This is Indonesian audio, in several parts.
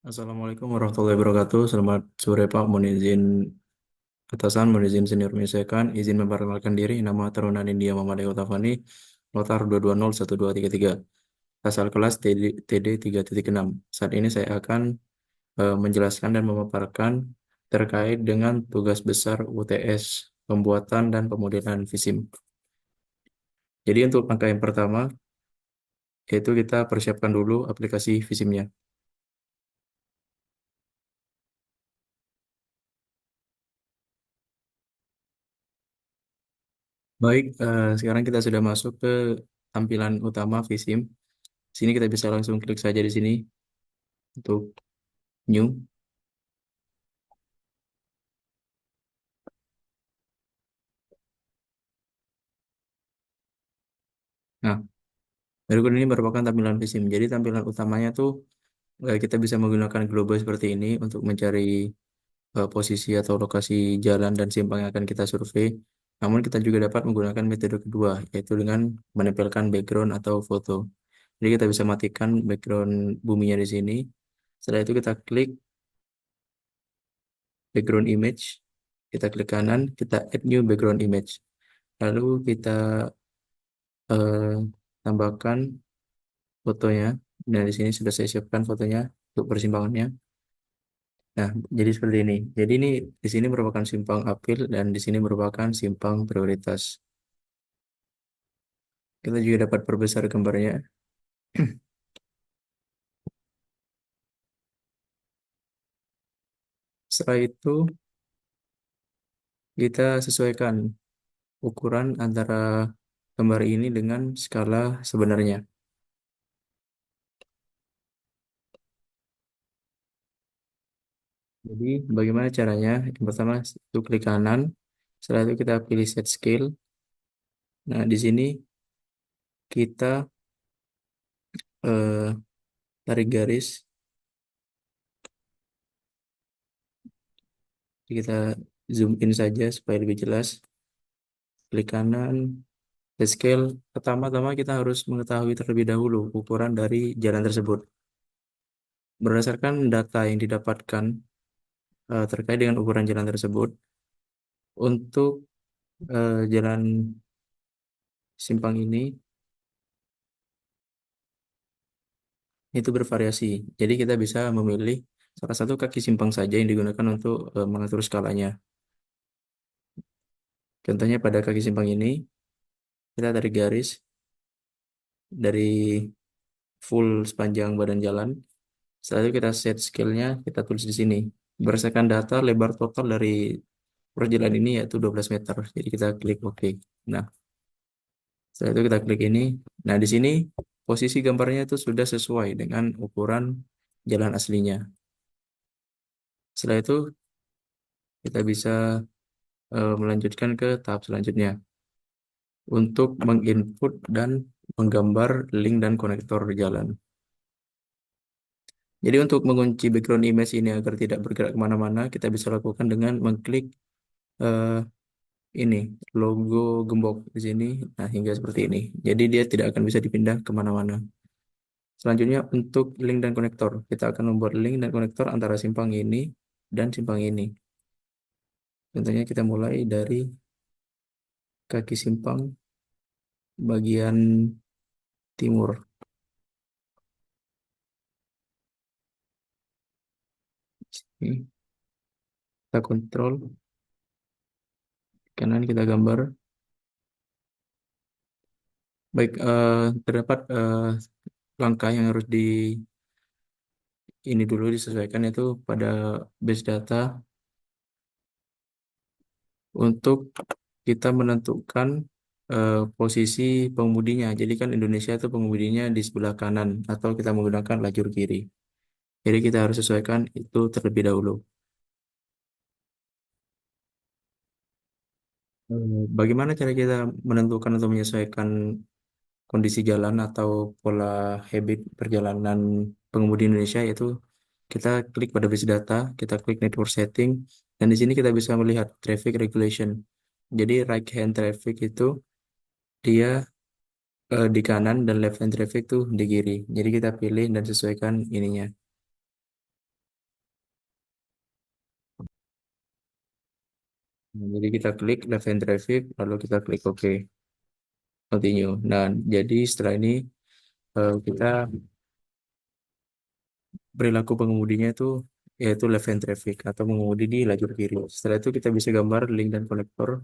Assalamualaikum warahmatullahi wabarakatuh. Selamat sore Pak. Mohon izin atasan, mohon izin senior menyesuaikan. Izin memperkenalkan diri. Nama Taruna Nindya Muhammad Eko Tafani. Notar 2201233. Asal kelas TD 3.6. Saat ini saya akan menjelaskan dan memaparkan terkait dengan tugas besar UTS pembuatan dan pemodelan VISIM. Jadi untuk langkah yang pertama, yaitu kita persiapkan dulu aplikasi VISIM-nya. Baik, sekarang kita sudah masuk ke tampilan utama VISIM. Sini kita bisa langsung klik saja di sini untuk new. Nah, berikut ini merupakan tampilan VISIM. Jadi tampilan utamanya tuh kita bisa menggunakan global seperti ini untuk mencari posisi atau lokasi jalan dan simpang yang akan kita survei. Namun kita juga dapat menggunakan metode kedua, yaitu dengan menempelkan background atau foto. Jadi kita bisa matikan background buminya di sini. Setelah itu kita klik background image, kita klik kanan, kita add new background image. Lalu kita eh, tambahkan fotonya. Nah, di sini sudah saya siapkan fotonya untuk persimpangannya. Nah, jadi seperti ini. Jadi ini di sini merupakan simpang apil dan di sini merupakan simpang prioritas. Kita juga dapat perbesar gambarnya. Setelah itu kita sesuaikan ukuran antara gambar ini dengan skala sebenarnya. Jadi bagaimana caranya? Yang pertama itu klik kanan. Setelah itu kita pilih set scale. Nah, di sini kita eh, tarik garis. Kita zoom in saja supaya lebih jelas. Klik kanan, scale. Pertama-tama kita harus mengetahui terlebih dahulu ukuran dari jalan tersebut. Berdasarkan data yang didapatkan terkait dengan ukuran jalan tersebut, untuk jalan simpang ini itu bervariasi. Jadi kita bisa memilih salah satu kaki simpang saja yang digunakan untuk mengatur skalanya. Contohnya pada kaki simpang ini, kita tarik garis dari full sepanjang badan jalan. Setelah itu kita set scale-nya, kita tulis di sini. Berdasarkan data lebar total dari perjalanan ini yaitu 12 meter. Jadi kita klik OK. Nah, setelah itu kita klik ini. Nah, di sini posisi gambarnya itu sudah sesuai dengan ukuran jalan aslinya. Setelah itu kita bisa melanjutkan ke tahap selanjutnya untuk menginput dan menggambar link dan konektor jalan. Jadi untuk mengunci background image ini agar tidak bergerak kemana-mana, kita bisa lakukan dengan mengklik eh, ini logo gembok di sini. Nah, hingga seperti ini. Jadi dia tidak akan bisa dipindah kemana-mana. Selanjutnya untuk link dan konektor, kita akan membuat link dan konektor antara simpang ini dan simpang ini. Contohnya kita mulai dari kaki simpang bagian timur. Ini kita kontrol, kanan kita gambar. Baik, terdapat langkah yang harus di ini dulu disesuaikan itu pada base data untuk kita menentukan posisi pengemudinya. Jadi kan Indonesia itu pengemudinya di sebelah kanan atau kita menggunakan lajur kiri. Jadi kita harus sesuaikan itu terlebih dahulu. Bagaimana cara kita menentukan atau menyesuaikan kondisi jalan atau pola habit perjalanan pengemudi Indonesia, yaitu kita klik pada base data, kita klik network setting, dan di sini kita bisa melihat traffic regulation. Jadi right hand traffic itu dia di kanan dan left hand traffic tuh di kiri. Jadi kita pilih dan sesuaikan ininya. Nah, jadi kita klik left hand traffic, lalu kita klik OK, continue. Nah, jadi setelah ini kita perilaku pengemudinya itu yaitu left hand traffic atau mengemudi di lajur kiri. Setelah itu kita bisa gambar link dan konektor.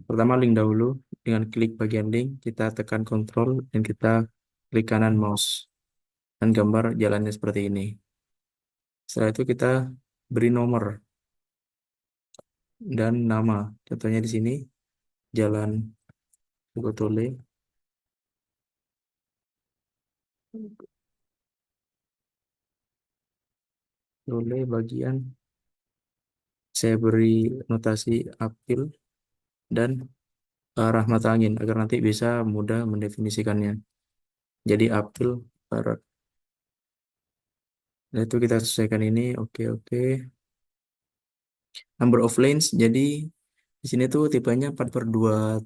Pertama link dahulu, dengan klik bagian link, kita tekan kontrol dan kita klik kanan mouse dan gambar jalannya seperti ini. Setelah itu kita beri nomor dan nama. Contohnya di sini Jalan Gotole, Tole bagian saya beri notasi uphill dan arah mata angin agar nanti bisa mudah mendefinisikannya. Jadi uphill barat. Nah, itu kita sesuaikan ini. Oke, oke. Number of lanes. Jadi di sini tuh tipenya 4 per 2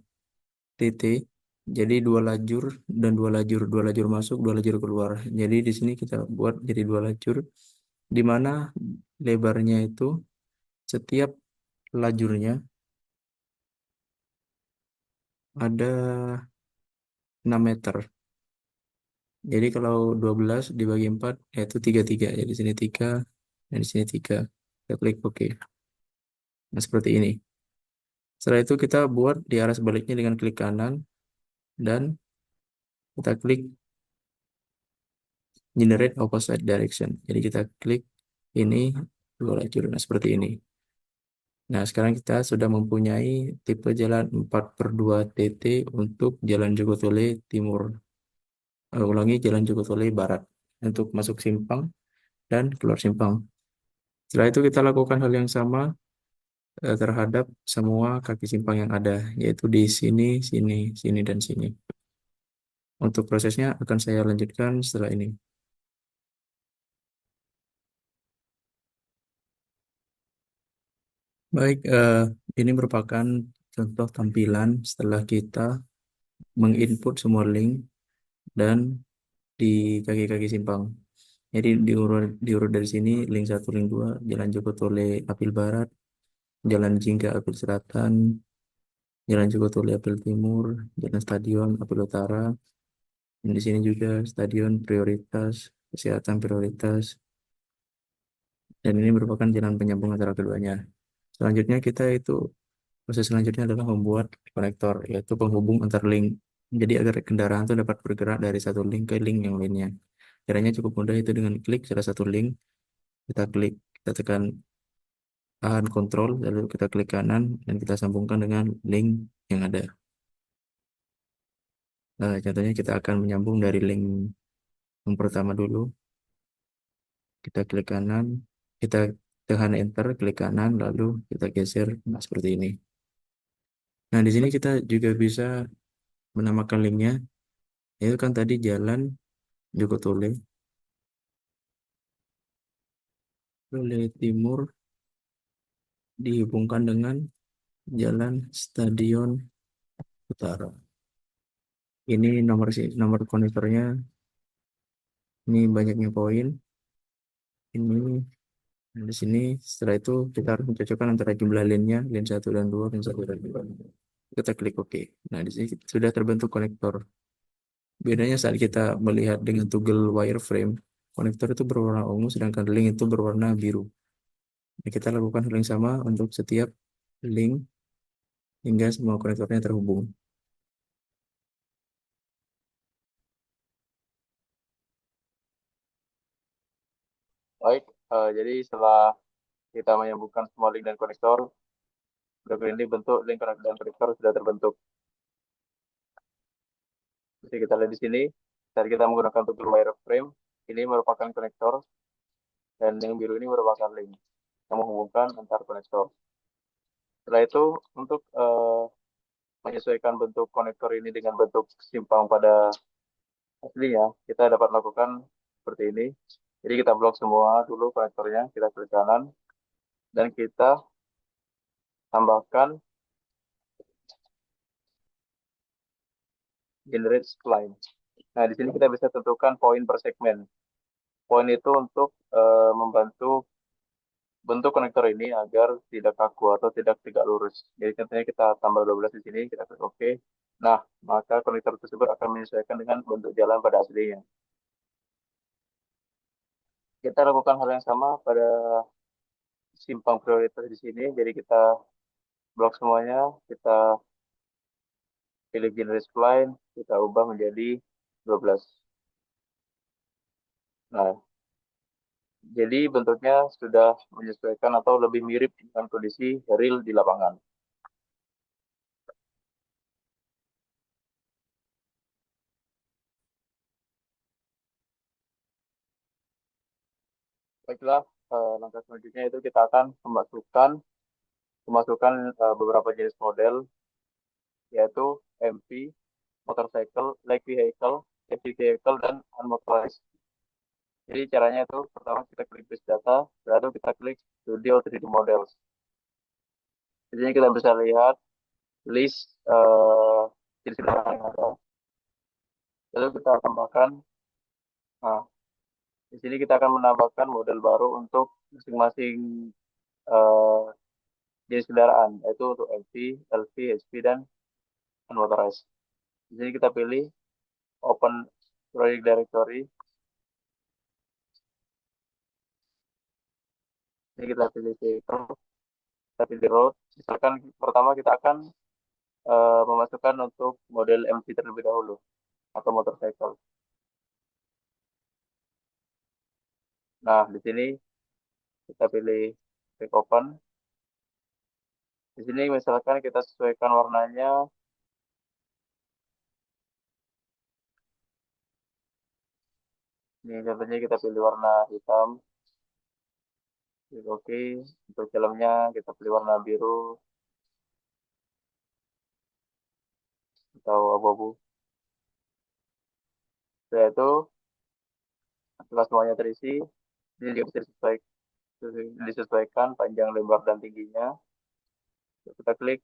TT. Jadi dua lajur masuk, dua lajur keluar. Jadi di sini kita buat jadi dua lajur, di mana lebarnya itu setiap lajurnya ada 6 meter. Jadi kalau 12 dibagi 4 yaitu 33. Jadi di sini 3 dan di sini 3. Kita klik OK. Nah, seperti ini. Setelah itu kita buat di arah sebaliknya dengan klik kanan dan kita klik generate opposite direction. Jadi kita klik ini dua lajur. Nah, seperti ini. Nah, sekarang kita sudah mempunyai tipe jalan 4 per 2 TT untuk Jalan Jogotole Timur. Ulangi, Jalan Jogotole Barat untuk masuk simpang dan keluar simpang. Setelah itu kita lakukan hal yang sama terhadap semua kaki simpang yang ada, yaitu di sini, sini, sini, dan sini. Untuk prosesnya akan saya lanjutkan setelah ini. Baik, ini merupakan contoh tampilan setelah kita menginput semua link dan di kaki-kaki simpang. Jadi diurut dari sini, link 1, link 2, Jalan Jogotole Apil Barat, Jalan Jingga Apil Selatan, Jalan Jogotole Apil Timur, Jalan Stadion Apil Utara, dan di sini juga stadion prioritas, kesehatan prioritas, dan ini merupakan jalan penyambung antara keduanya. Selanjutnya proses selanjutnya adalah membuat konektor, yaitu penghubung antar link. Jadi agar kendaraan itu dapat bergerak dari satu link ke link yang lainnya. Caranya cukup mudah, itu dengan klik salah satu link, kita tekan tahan kontrol, lalu kita klik kanan dan kita sambungkan dengan link yang ada. Contohnya kita akan menyambung dari link yang pertama dulu. Kita klik kanan, kita tekan enter, klik kanan, lalu kita geser, nah seperti ini. Nah, di sini kita juga bisa menamakan linknya. Itu kan tadi Jalan Jogotole, Tole Timur dihubungkan dengan Jalan Stadion Utara. Ini nomor konektornya. Ini banyaknya poin. Ini di sini. Setelah itu kita harus mencocokkan antara jumlah lane-nya, lane 1 dan 2, lane 1 dan 2. Kita klik OK. Nah, di sini sudah terbentuk konektor. Bedanya saat kita melihat dengan toggle wireframe, konektor itu berwarna ungu, sedangkan link itu berwarna biru. Nah, kita lakukan hal yang sama untuk setiap link hingga semua konektornya terhubung. Baik, jadi setelah kita menyambungkan semua link dan konektor, ini bentuk link dan konektor sudah terbentuk. Jadi kita lihat di sini, saat kita menggunakan toggle wireframe, ini merupakan konektor, dan yang biru ini merupakan link yang menghubungkan antar konektor. Setelah itu, untuk menyesuaikan bentuk konektor ini dengan bentuk simpang pada aslinya, kita dapat lakukan seperti ini. Jadi kita blok semua dulu konektornya, kita klik kanan, dan kita tambahkan generate spline. Nah, di sini kita bisa tentukan poin per segmen. Poin itu untuk membantu bentuk konektor ini agar tidak kaku atau tidak tegak lurus. Jadi contohnya kita tambah 12 di sini, kita klik OK. Nah, maka konektor tersebut akan menyesuaikan dengan bentuk jalan pada aslinya. Kita lakukan hal yang sama pada simpang prioritas di sini. Jadi kita blok semuanya, kita pilih generate spline, kita ubah menjadi 12. Nah, jadi bentuknya sudah menyesuaikan atau lebih mirip dengan kondisi real di lapangan. Baiklah, langkah selanjutnya itu kita akan memasukkan beberapa jenis model, yaitu MV, motorcycle, light vehicle, heavy vehicle, dan unmotorized. Jadi caranya itu pertama kita klik base data, lalu kita klik studio 3D models. Di sini kita bisa lihat list jenis kendaraan yang ada. Lalu kita tambahkan, nah, di sini kita akan menambahkan model baru untuk masing-masing eh, jenis kendaraan, yaitu untuk MV, LV, HP, dan unmotorized. Di sini kita pilih Open Project Directory. Ini kita pilih vehicle, kita pilih road. Misalkan pertama kita akan memasukkan untuk model MV terlebih dahulu atau motorcycle. Nah, di sini kita pilih Quick Open. Di sini misalkan kita sesuaikan warnanya. Ini contohnya kita pilih warna hitam. Klik OK. Untuk filmnya kita pilih warna biru atau abu-abu. Setelah itu, setelah semuanya terisi, ini juga bisa disesuaikan panjang, lebar, dan tingginya. Kita klik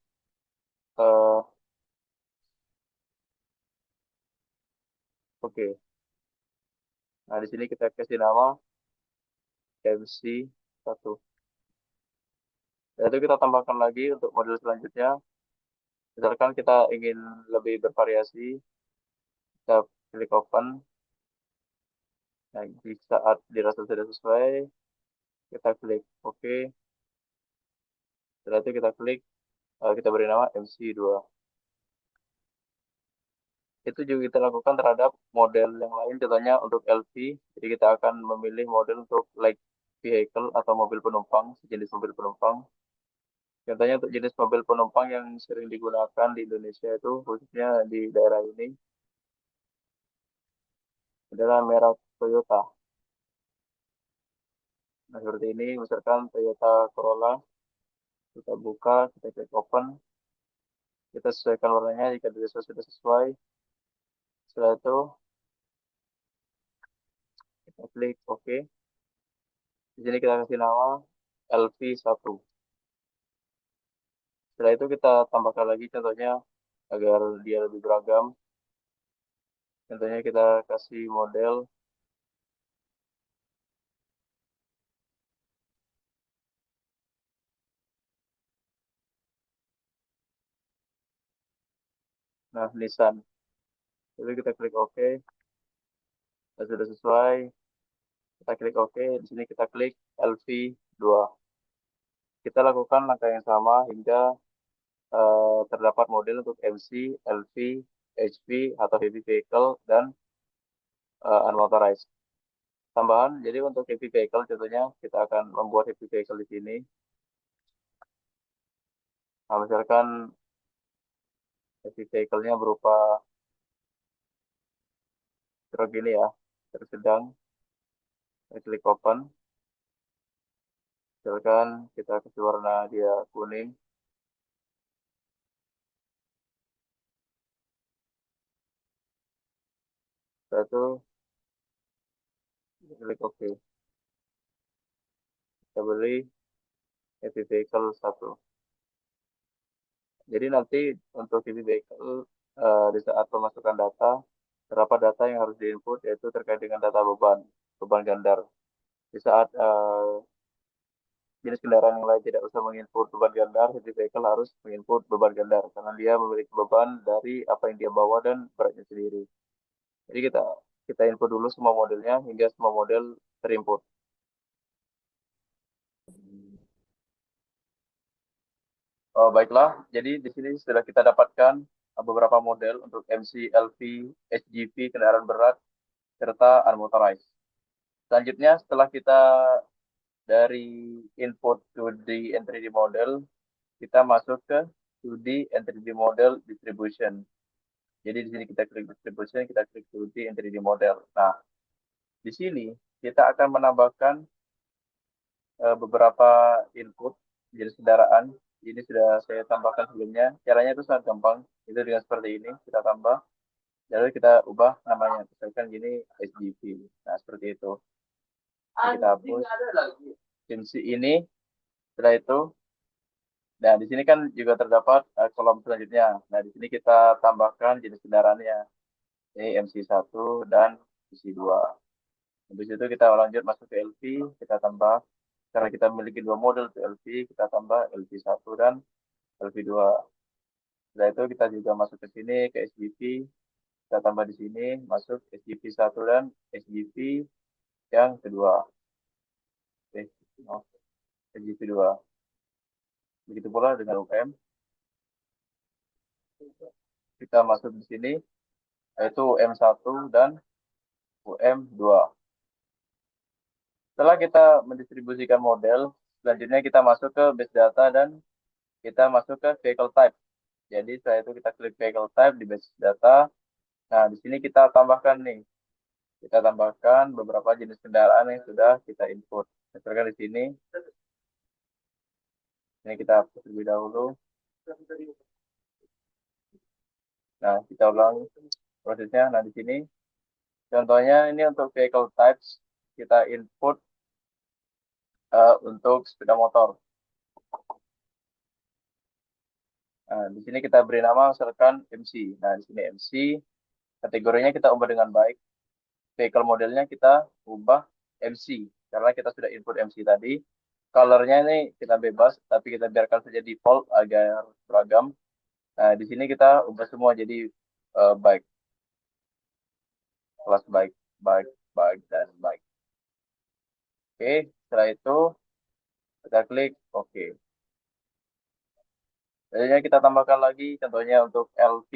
OK. Nah, di sini kita kasih nama MC1. Dan itu kita tambahkan lagi untuk model selanjutnya. Misalkan kita ingin lebih bervariasi, kita klik open. Nah, di saat dirasa sudah sesuai, kita klik OK. Setelah itu kita klik, kita beri nama MC2. Itu juga kita lakukan terhadap model yang lain, contohnya untuk LV. Jadi kita akan memilih model untuk light vehicle atau mobil penumpang, sejenis mobil penumpang. Contohnya untuk jenis mobil penumpang yang sering digunakan di Indonesia itu, khususnya di daerah ini, adalah merek Toyota. Nah, seperti ini, misalkan Toyota Corolla, kita buka, kita klik open, kita sesuaikan warnanya jika dirasa sudah sesuai. Setelah itu, kita klik OK. Di sini kita kasih nama LV1. Setelah itu kita tambahkan lagi contohnya agar dia lebih beragam. Contohnya kita kasih model. Nah, Nissan. Jadi kita klik OK. Dan sudah sesuai. Kita klik OK. Di sini kita klik LV2. Kita lakukan langkah yang sama hingga terdapat model untuk MC, LV, HP, atau heavy vehicle, dan unmotorized. Tambahan, jadi untuk heavy vehicle contohnya kita akan membuat heavy vehicle di sini. Nah, misalkan heavy vehicle-nya berupa truk ini ya, truk sedang. Kita klik open. Misalkan kita kasih warna dia kuning. Setelah itu kita klik OK. Kita beli heavy vehicle 1. Jadi nanti untuk heavy vehicle di saat pemasukan data, terdapat data yang harus diinput yaitu terkait dengan data beban gandar. Di saat jenis kendaraan yang lain tidak usah menginput beban ganda, heavy vehicle harus menginput beban ganda karena dia memiliki beban dari apa yang dia bawa dan beratnya sendiri. Jadi kita input dulu semua modelnya hingga semua model terinput. Oh, baiklah, jadi di sini sudah kita dapatkan beberapa model untuk MC, LV, SGV, kendaraan berat, serta unmotorized. Selanjutnya, setelah kita dari input 2D and 3D model, kita masuk ke 2D and 3D model distribution. Jadi di sini kita klik distribution, kita klik 2D and 3D model. Nah, di sini kita akan menambahkan beberapa input jenis kendaraan. Ini sudah saya tambahkan sebelumnya. Caranya itu sangat gampang. Itu dengan seperti ini kita tambah, lalu kita ubah namanya. Misalkan gini SGV. Nah, seperti itu. Kita hapus fungsi ini. Setelah itu, nah di sini kan juga terdapat kolom selanjutnya. Nah, di sini kita tambahkan jenis kendaraannya. Ini MC1 dan MC2. Habis itu kita lanjut masuk ke LV, kita tambah. Karena kita memiliki dua model ke LV, kita tambah LV1 dan LV2. Setelah itu kita juga masuk ke sini ke SGV, kita tambah di sini masuk SGV1 dan SGV yang kedua. Oke, no, SGV2. Begitu pula dengan UM, kita masuk di sini yaitu UM1 dan UM2. Setelah kita mendistribusikan model, selanjutnya kita masuk ke base data dan kita masuk ke vehicle type. Jadi setelah itu kita klik vehicle type di base data. Nah, di sini kita tambahkan nih. Kita tambahkan beberapa jenis kendaraan yang sudah kita input. Misalkan di sini, ini kita hapus terlebih dahulu. Nah, kita ulang prosesnya. Nah, di sini, contohnya ini untuk vehicle types, kita input untuk sepeda motor. Nah, di sini kita beri nama misalkan MC. Nah, di sini MC, kategorinya kita ubah dengan baik. Vehicle modelnya kita ubah MC, karena kita sudah input MC tadi. Colornya ini kita bebas, tapi kita biarkan saja default agar beragam. Nah, di sini kita ubah semua jadi bike, kelas bike, bike, bike, dan bike. Oke, setelah itu kita klik OK. Selanjutnya kita tambahkan lagi, contohnya untuk LV.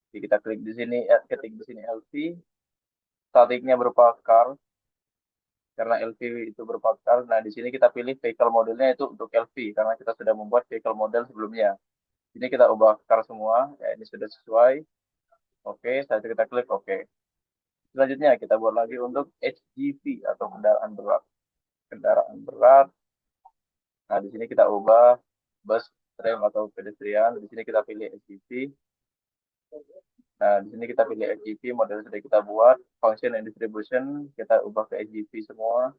Jadi kita klik di sini, ketik di sini LV. Statiknya berupa car, karena LV itu berupa car. Nah, di sini kita pilih vehicle modelnya itu untuk LV, karena kita sudah membuat vehicle model sebelumnya. Ini kita ubah car semua, ya ini sudah sesuai. Oke, setelah itu kita klik OK. Selanjutnya kita buat lagi untuk HGV atau kendaraan berat. Kendaraan berat. Nah, di sini kita ubah bus, tram atau pedestrian. Di sini kita pilih HGV. Nah, di sini kita pilih HGV, model sudah kita buat. Function and distribution kita ubah ke HGV semua.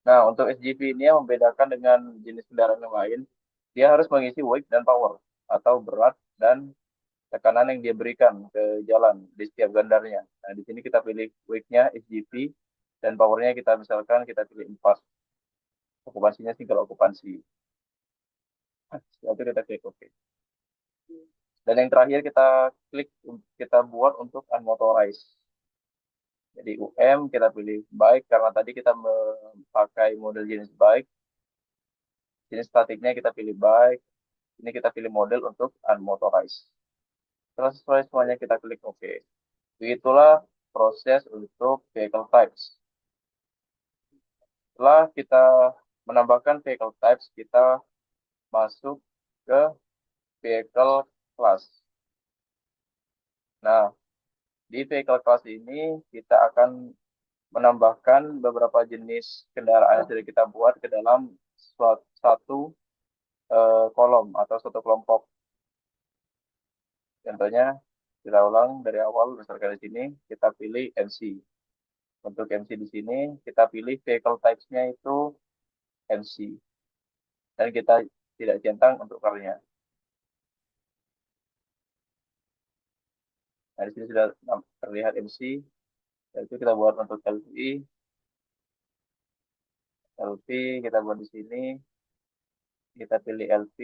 Nah, untuk SGV ini yang membedakan dengan jenis kendaraan yang lain, dia harus mengisi weight dan power atau berat dan tekanan yang dia berikan ke jalan di setiap gandarnya. Nah, di sini kita pilih weight-nya SGV dan powernya kita misalkan kita pilih 4. Okupansinya single okupansi. Setelah itu kita klik OK. Dan yang terakhir kita klik kita buat untuk unmotorized. Jadi UM kita pilih bike karena tadi kita memakai model jenis bike. Jenis statiknya kita pilih bike. Ini kita pilih model untuk unmotorized. Setelah sesuai semuanya kita klik OK. Begitulah proses untuk vehicle types. Setelah kita menambahkan vehicle types, kita masuk ke vehicle class. Nah, di vehicle class ini kita akan menambahkan beberapa jenis kendaraan yang sudah kita buat ke dalam satu kolom atau satu kelompok. Contohnya, kita ulang dari awal, misalkan di sini, kita pilih MC. Untuk MC di sini, kita pilih vehicle types-nya itu MC. Dan kita tidak centang untuk car-nya. Nah, di sini sudah terlihat MC. Yaitu kita buat untuk LV kita buat di sini, kita pilih LV.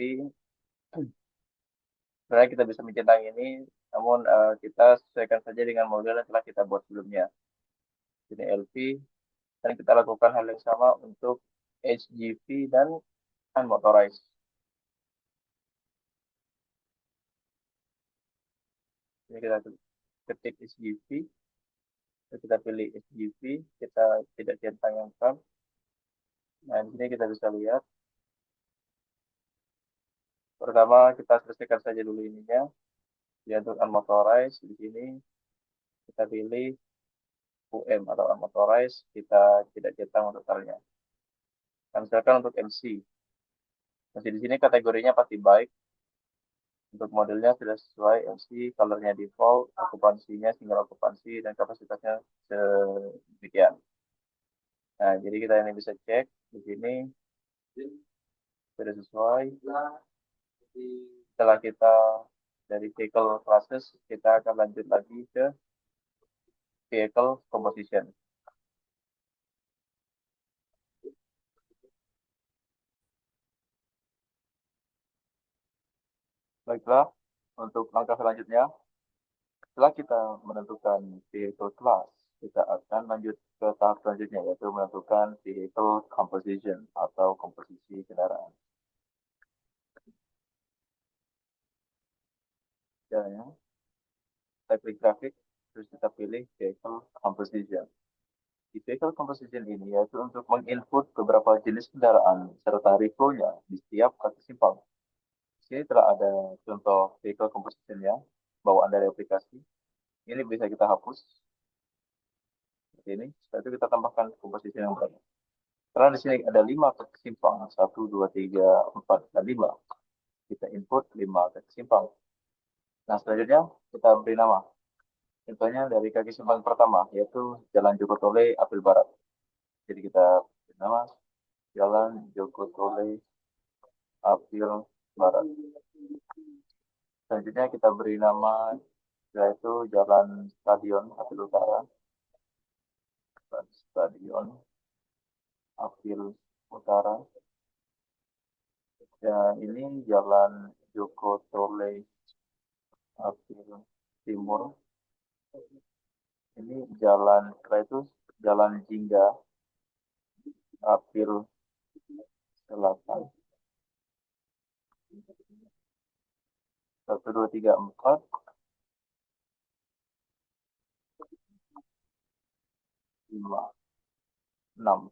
Sebenarnya kita bisa mencentang ini, namun kita sesuaikan saja dengan model yang telah kita buat sebelumnya. Ini LV, dan kita lakukan hal yang sama untuk HGV dan unmotorized. Ini kita ketik HGV, kita pilih HGV, kita tidak centang yang front. Nah, di sini kita bisa lihat. Pertama, kita selesaikan saja dulu ininya. Dia untuk unmotorized, di sini kita pilih UM atau unmotorized, kita tidak centang untuk totalnya. Dan misalkan untuk MC, masih di sini kategorinya pasti baik. Untuk modelnya sudah sesuai MC, colornya default, okupansinya single okupansi, dan kapasitasnya sedemikian. Nah, jadi kita ini bisa cek di sini sudah sesuai. Setelah kita dari vehicle classes, kita akan lanjut lagi ke vehicle composition. Baiklah, untuk langkah selanjutnya, setelah kita menentukan vehicle class, kita akan lanjut ke tahap selanjutnya, yaitu menentukan vehicle composition atau komposisi kendaraan. Caranya, kita klik grafik, terus kita pilih vehicle composition. Di vehicle composition ini yaitu untuk menginput beberapa jenis kendaraan serta reflow-nya di setiap kaki simpang. Di sini telah ada contoh vehicle composition-nya, bawaan dari aplikasi. Ini bisa kita hapus seperti ini. Setelah itu kita tambahkan composition yang baru. Karena di sini ada 5 kaki simpang, 1, 2, 3, 4, dan 5. Kita input 5 kaki simpang. Nah, selanjutnya kita beri nama. Contohnya dari kaki simpang pertama, yaitu Jalan Joko Tole, Apel Barat. Jadi kita beri nama Jalan Joko Tole, Apel Barat. Selanjutnya kita beri nama, yaitu Jalan Stadion Apel Utara. Stadion Apel Utara. Dan ini Jalan Joko Tole Apel Timur. Ini jalan, setelah itu Jalan Jingga Apil Selatan. 1, 2, 3, 4, 5, 6.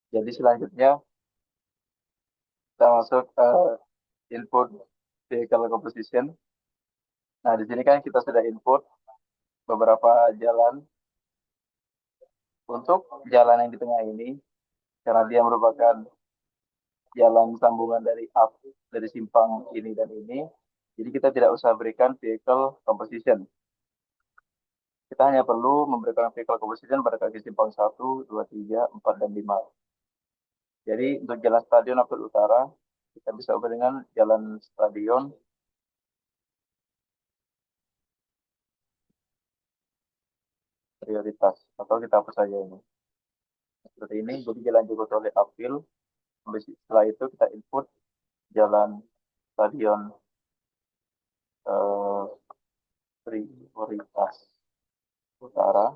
Jadi selanjutnya kita masuk ke input vehicle composition. Nah, di sini kan kita sudah input beberapa jalan. Untuk jalan yang di tengah ini, karena dia merupakan jalan sambungan dari up, dari simpang ini dan ini, jadi kita tidak usah berikan vehicle composition. Kita hanya perlu memberikan vehicle composition pada kaki simpang 1, 2, 3, 4, dan 5. Jadi untuk jalan Stadion Apel Utara, kita bisa ubah dengan jalan Stadion prioritas, atau kita hapus saja ini. Seperti ini, jadi jalan Joko Tole Apil. Setelah itu kita input jalan Stadion eh, prioritas Utara.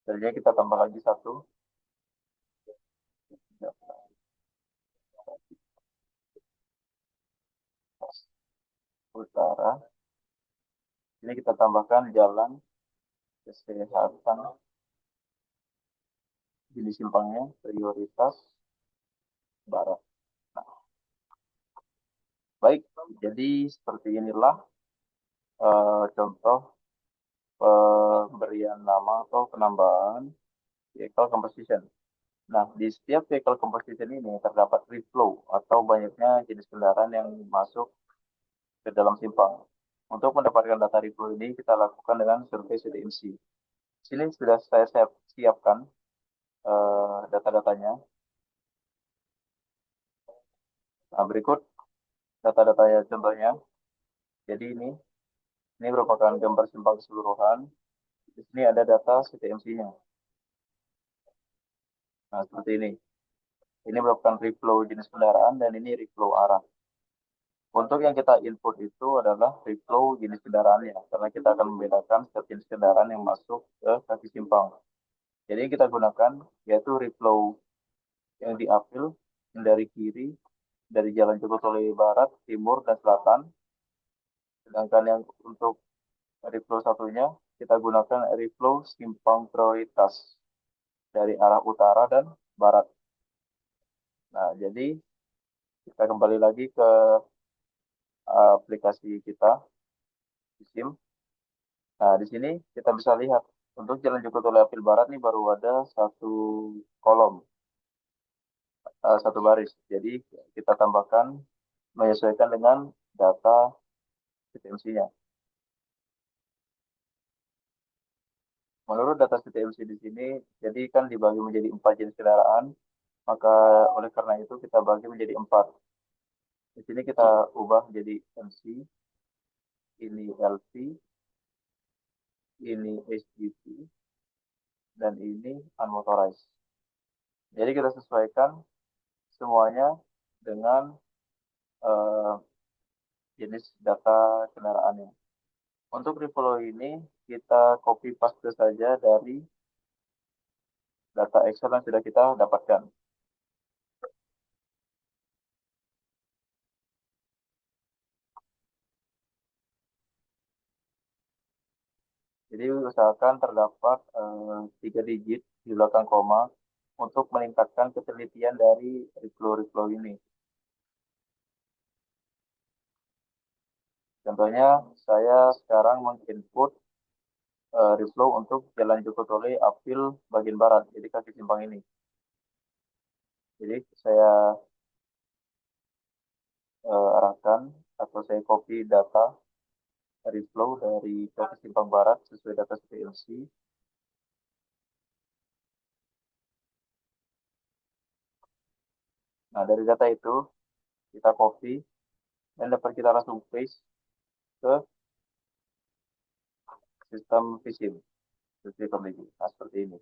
Selanjutnya kita tambah lagi satu. Utara. Ini kita tambahkan jalan kesehatan. Jenis simpangnya prioritas barat. Nah, baik, jadi seperti inilah contoh pemberian nama atau penambahan vehicle composition. Nah, di setiap vehicle composition ini terdapat reflow atau banyaknya jenis kendaraan yang masuk ke dalam simpang. Untuk mendapatkan data reflow ini, kita lakukan dengan survei CDMC. Sini sudah saya siapkan data-datanya. Nah, berikut data-datanya contohnya. Jadi ini merupakan gambar simpang keseluruhan. Di sini ada data CTMC-nya. Nah, seperti ini. Ini merupakan reflow jenis kendaraan dan ini reflow arah. Untuk yang kita input itu adalah reflow jenis kendaraannya, karena kita akan membedakan setiap jenis kendaraan yang masuk ke kaki simpang. Jadi yang kita gunakan yaitu reflow yang diambil yang dari kiri, dari Jalan Jogotole Barat, Timur, dan Selatan. Sedangkan yang untuk reflow satunya, kita gunakan reflow simpang prioritas dari arah utara dan barat. Nah, jadi kita kembali lagi ke aplikasi kita di SIM. Nah, di sini kita bisa lihat untuk Jalan Jogotole Apil Barat ini baru ada satu kolom, satu baris. Jadi kita tambahkan menyesuaikan dengan data CTMC-nya. Menurut data CTMC di sini, jadi kan dibagi menjadi 4 jenis kendaraan, maka oleh karena itu kita bagi menjadi 4. Di sini kita ubah jadi MC, ini LP, ini HGV, dan ini unmotorized. Jadi kita sesuaikan semuanya dengan eh, jenis data kendaraannya. Untuk Revolo ini kita copy paste saja dari data Excel yang sudah kita dapatkan. Jadi usahakan terdapat 3 digit di belakang koma untuk meningkatkan ketelitian dari reflow ini. Contohnya, saya sekarang menginput reflow untuk Jalan Jogotole Apil bagian barat, jadi kaki simpang ini. Jadi saya arahkan atau saya copy data reflow dari kaki simpang barat sesuai data PLC. Nah, dari data itu kita copy dan dapat kita langsung paste ke sistem vSIM. Nah, seperti ini.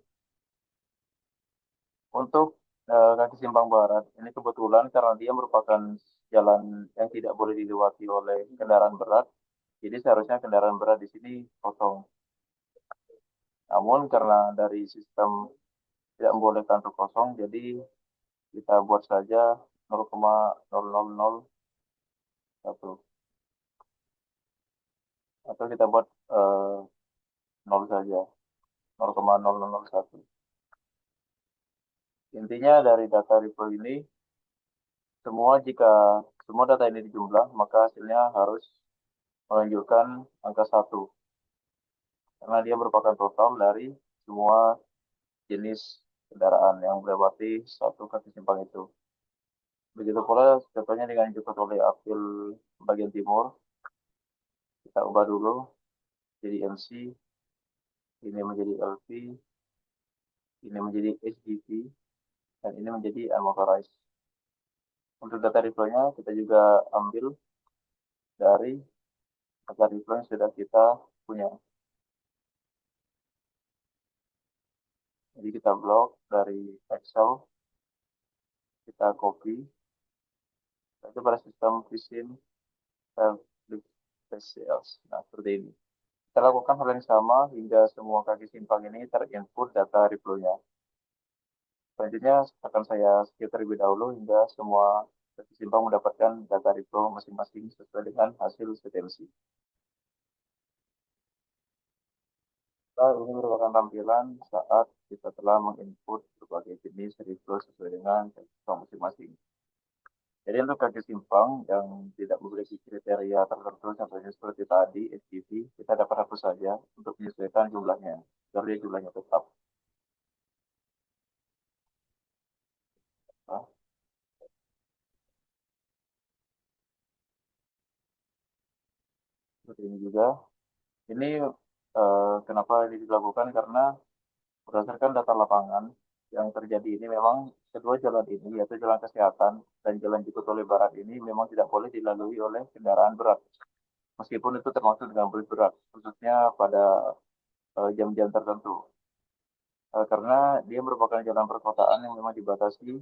Untuk kaki simpang barat, ini kebetulan karena dia merupakan jalan yang tidak boleh dilewati oleh kendaraan berat, jadi seharusnya kendaraan berat di sini kosong. Namun karena dari sistem tidak membolehkan untuk kosong, jadi kita buat saja 0,0001 atau kita buat 0 saja, 0,0001. Intinya dari data Ripple ini, semua data ini dijumlah, maka hasilnya harus menunjukkan angka 1. Karena dia merupakan total dari semua jenis kendaraan yang melewati satu kaki simpang itu. Begitu pula contohnya dengan Jogotole Apil bagian timur, kita ubah dulu jadi MC, ini menjadi LP, ini menjadi HGV, dan ini menjadi unmotorized. Untuk data reply-nya kita juga ambil dari data reply yang sudah kita punya. Jadi kita blok dari Excel, kita copy, itu pada sistem vSIM sales. Nah, seperti ini. Kita lakukan hal yang sama hingga semua kaki simpang ini terinput data reply-nya. Selanjutnya akan saya skip terlebih dahulu hingga semua kaki simpang mendapatkan data reply masing-masing sesuai dengan hasil CTMC. Nah, ini merupakan tampilan saat kita telah menginput berbagai jenis reply sesuai dengan kaki simpang masing-masing. Jadi untuk kaki simpang yang tidak memiliki kriteria tertentu, contohnya seperti tadi, SPV, kita dapat hapus saja untuk menyesuaikan jumlahnya, agar dia jumlahnya tetap. Nah, seperti ini juga. Ini kenapa ini dilakukan? Karena berdasarkan data lapangan, yang terjadi ini memang kedua jalan ini, yaitu jalan kesehatan dan jalan Cikotol Barat ini memang tidak boleh dilalui oleh kendaraan berat. Meskipun itu termasuk dengan bus berat, khususnya pada jam-jam tertentu. Karena dia merupakan jalan perkotaan yang memang dibatasi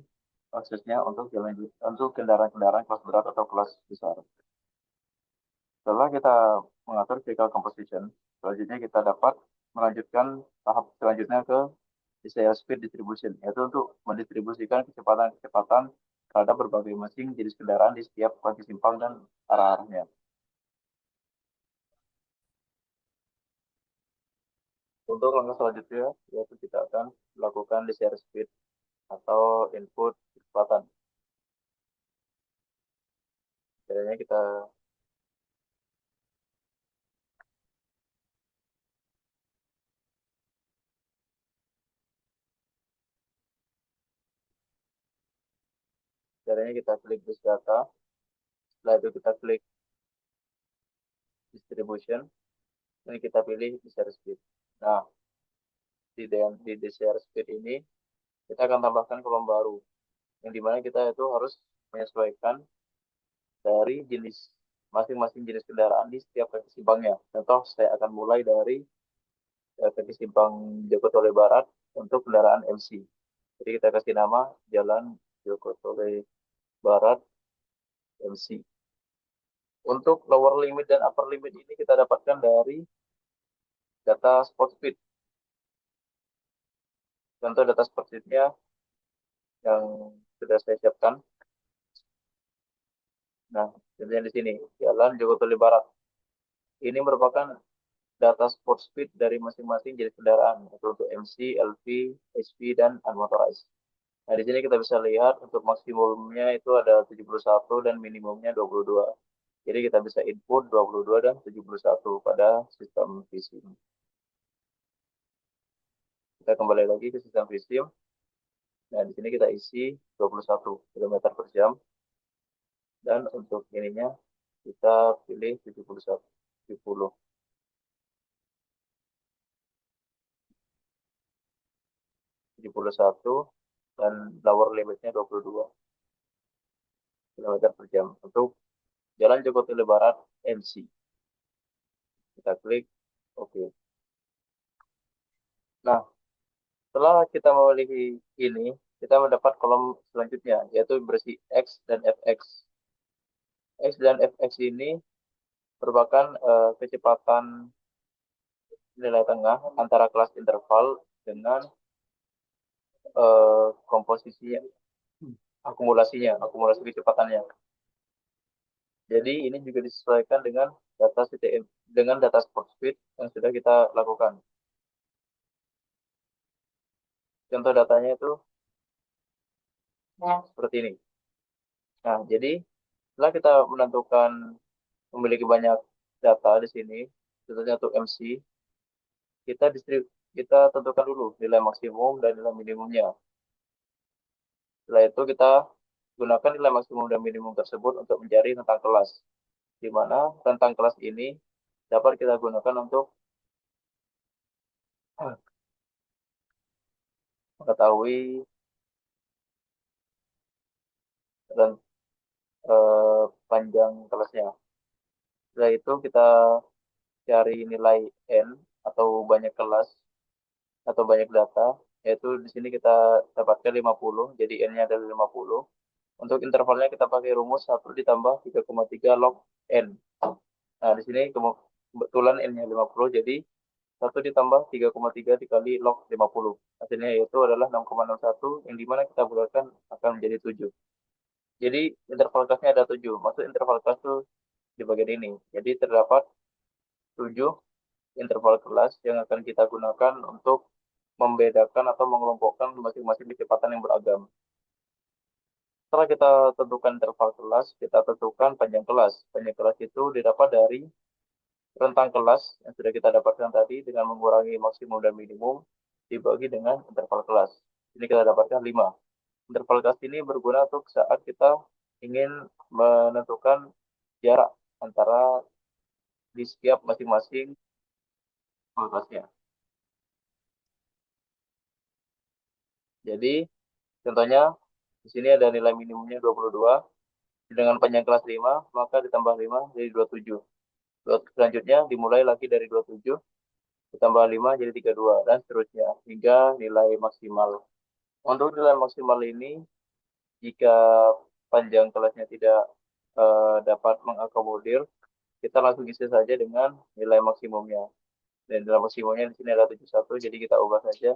aksesnya untuk kendaraan-kendaraan kelas berat atau kelas besar. Setelah kita mengatur vehicle composition, selanjutnya kita dapat melanjutkan tahap selanjutnya ke desired speed distribution, yaitu untuk mendistribusikan kecepatan-kecepatan terhadap berbagai mesin jenis kendaraan di setiap kondisi simpang dan arah-arahnya. Untuk langkah selanjutnya, yaitu kita akan melakukan desired speed atau input kecepatan. Caranya kita klik bus data, setelah itu kita klik distribution, ini kita pilih desired speed. Nah, di desired speed ini kita akan tambahkan kolom baru, yang dimana kita itu harus menyesuaikan dari jenis masing-masing jenis kendaraan di setiap kaki simpangnya. Contoh, saya akan mulai dari kaki simpang Joko Tole Barat untuk kendaraan MC. Jadi kita kasih nama Jalan Joko Tole Barat MC. Untuk lower limit dan upper limit ini kita dapatkan dari data spot speed. Contoh data spot speednya yang sudah saya siapkan. Nah, contohnya di sini, Jalan Joko Tole Barat. Ini merupakan data spot speed dari masing-masing jenis kendaraan, yaitu untuk MC, LV, HP, dan unmotorized. Nah, di sini kita bisa lihat untuk maksimumnya itu ada 71 dan minimumnya 22. Jadi kita bisa input 22 dan 71 pada sistem VSIM. Kita kembali lagi ke sistem VSIM. Nah, di sini kita isi 21 km per jam. Dan untuk ininya kita pilih 71, 70. 71 dan lower limitnya 22 km per jam untuk Jalan Joko Tole Barat MC. Kita klik oke. Nah, setelah kita memilih ini, kita mendapat kolom selanjutnya, yaitu berisi X dan FX. X dan FX ini merupakan kecepatan nilai tengah antara kelas interval dengan komposisinya, akumulasi kecepatannya. Jadi ini juga disesuaikan dengan data CTM, dengan data sport speed yang sudah kita lakukan. Contoh datanya itu seperti ini. Nah, jadi setelah kita menentukan memiliki banyak data di sini, contohnya untuk MC, kita tentukan dulu nilai maksimum dan nilai minimumnya. Setelah itu kita gunakan nilai maksimum dan minimum tersebut untuk mencari tentang kelas, di mana tentang kelas ini dapat kita gunakan untuk mengetahui dan panjang kelasnya. Setelah itu kita cari nilai N atau banyak kelas atau banyak data, yaitu di sini kita dapatkan 50, jadi N-nya adalah 50. Untuk intervalnya kita pakai rumus 1 ditambah 3,3 log N. Nah, di sini kebetulan N-nya 50, jadi 1 ditambah 3,3 dikali log 50. Hasilnya yaitu adalah 6,01, yang dimana kita bulatkan akan menjadi 7. Jadi interval kelasnya ada 7. Maksud interval kelas itu di bagian ini. Jadi terdapat 7 interval kelas yang akan kita gunakan untuk membedakan atau mengelompokkan masing-masing kecepatan yang beragam. Setelah kita tentukan interval kelas, kita tentukan panjang kelas. Panjang kelas itu didapat dari rentang kelas yang sudah kita dapatkan tadi dengan mengurangi maksimum dan minimum dibagi dengan interval kelas. Ini kita dapatkan 5. Interval kelas ini berguna untuk saat kita ingin menentukan jarak antara di setiap masing-masing kelasnya. Jadi contohnya di sini ada nilai minimumnya 22. Dengan panjang kelas 5, maka ditambah 5 jadi 27. Selanjutnya dimulai lagi dari 27, ditambah 5 jadi 32, dan seterusnya, hingga nilai maksimal. Untuk nilai maksimal ini, jika panjang kelasnya tidak dapat mengakomodir, kita langsung isi saja dengan nilai maksimumnya. Dan nilai maksimumnya di sini ada 71, jadi kita ubah saja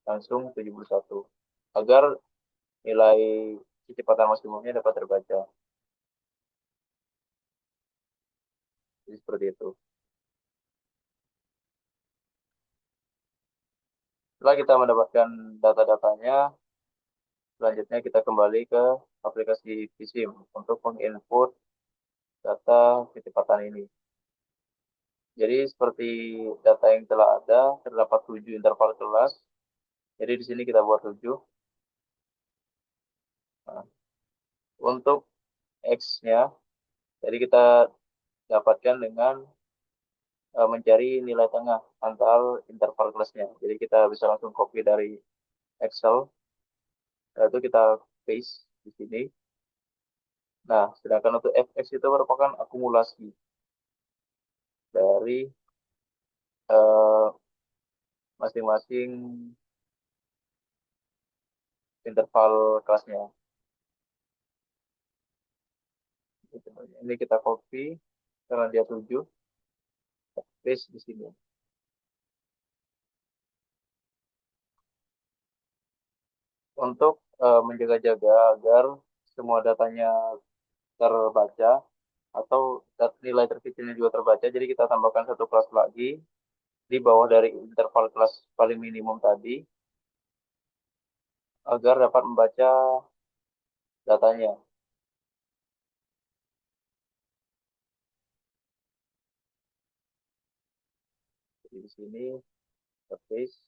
langsung 71. Agar nilai kecepatan maksimumnya dapat terbaca. Jadi seperti itu. Setelah kita mendapatkan data-datanya, selanjutnya kita kembali ke aplikasi Vsim untuk menginput data kecepatan ini. Jadi seperti data yang telah ada, terdapat 7 interval kelas. Jadi di sini kita buat 7. Nah, untuk X-nya, jadi kita dapatkan dengan mencari nilai tengah antara interval kelasnya. Jadi kita bisa langsung copy dari Excel, lalu kita paste di sini. Nah, sedangkan untuk fx itu merupakan akumulasi dari eh, masing-masing interval kelasnya. Ini kita copy karena dia 7, paste di sini. Untuk menjaga-jaga agar semua datanya terbaca atau nilai terkecilnya juga terbaca, jadi kita tambahkan satu kelas lagi di bawah dari interval kelas paling minimum tadi agar dapat membaca datanya. Jadi di sini kita paste,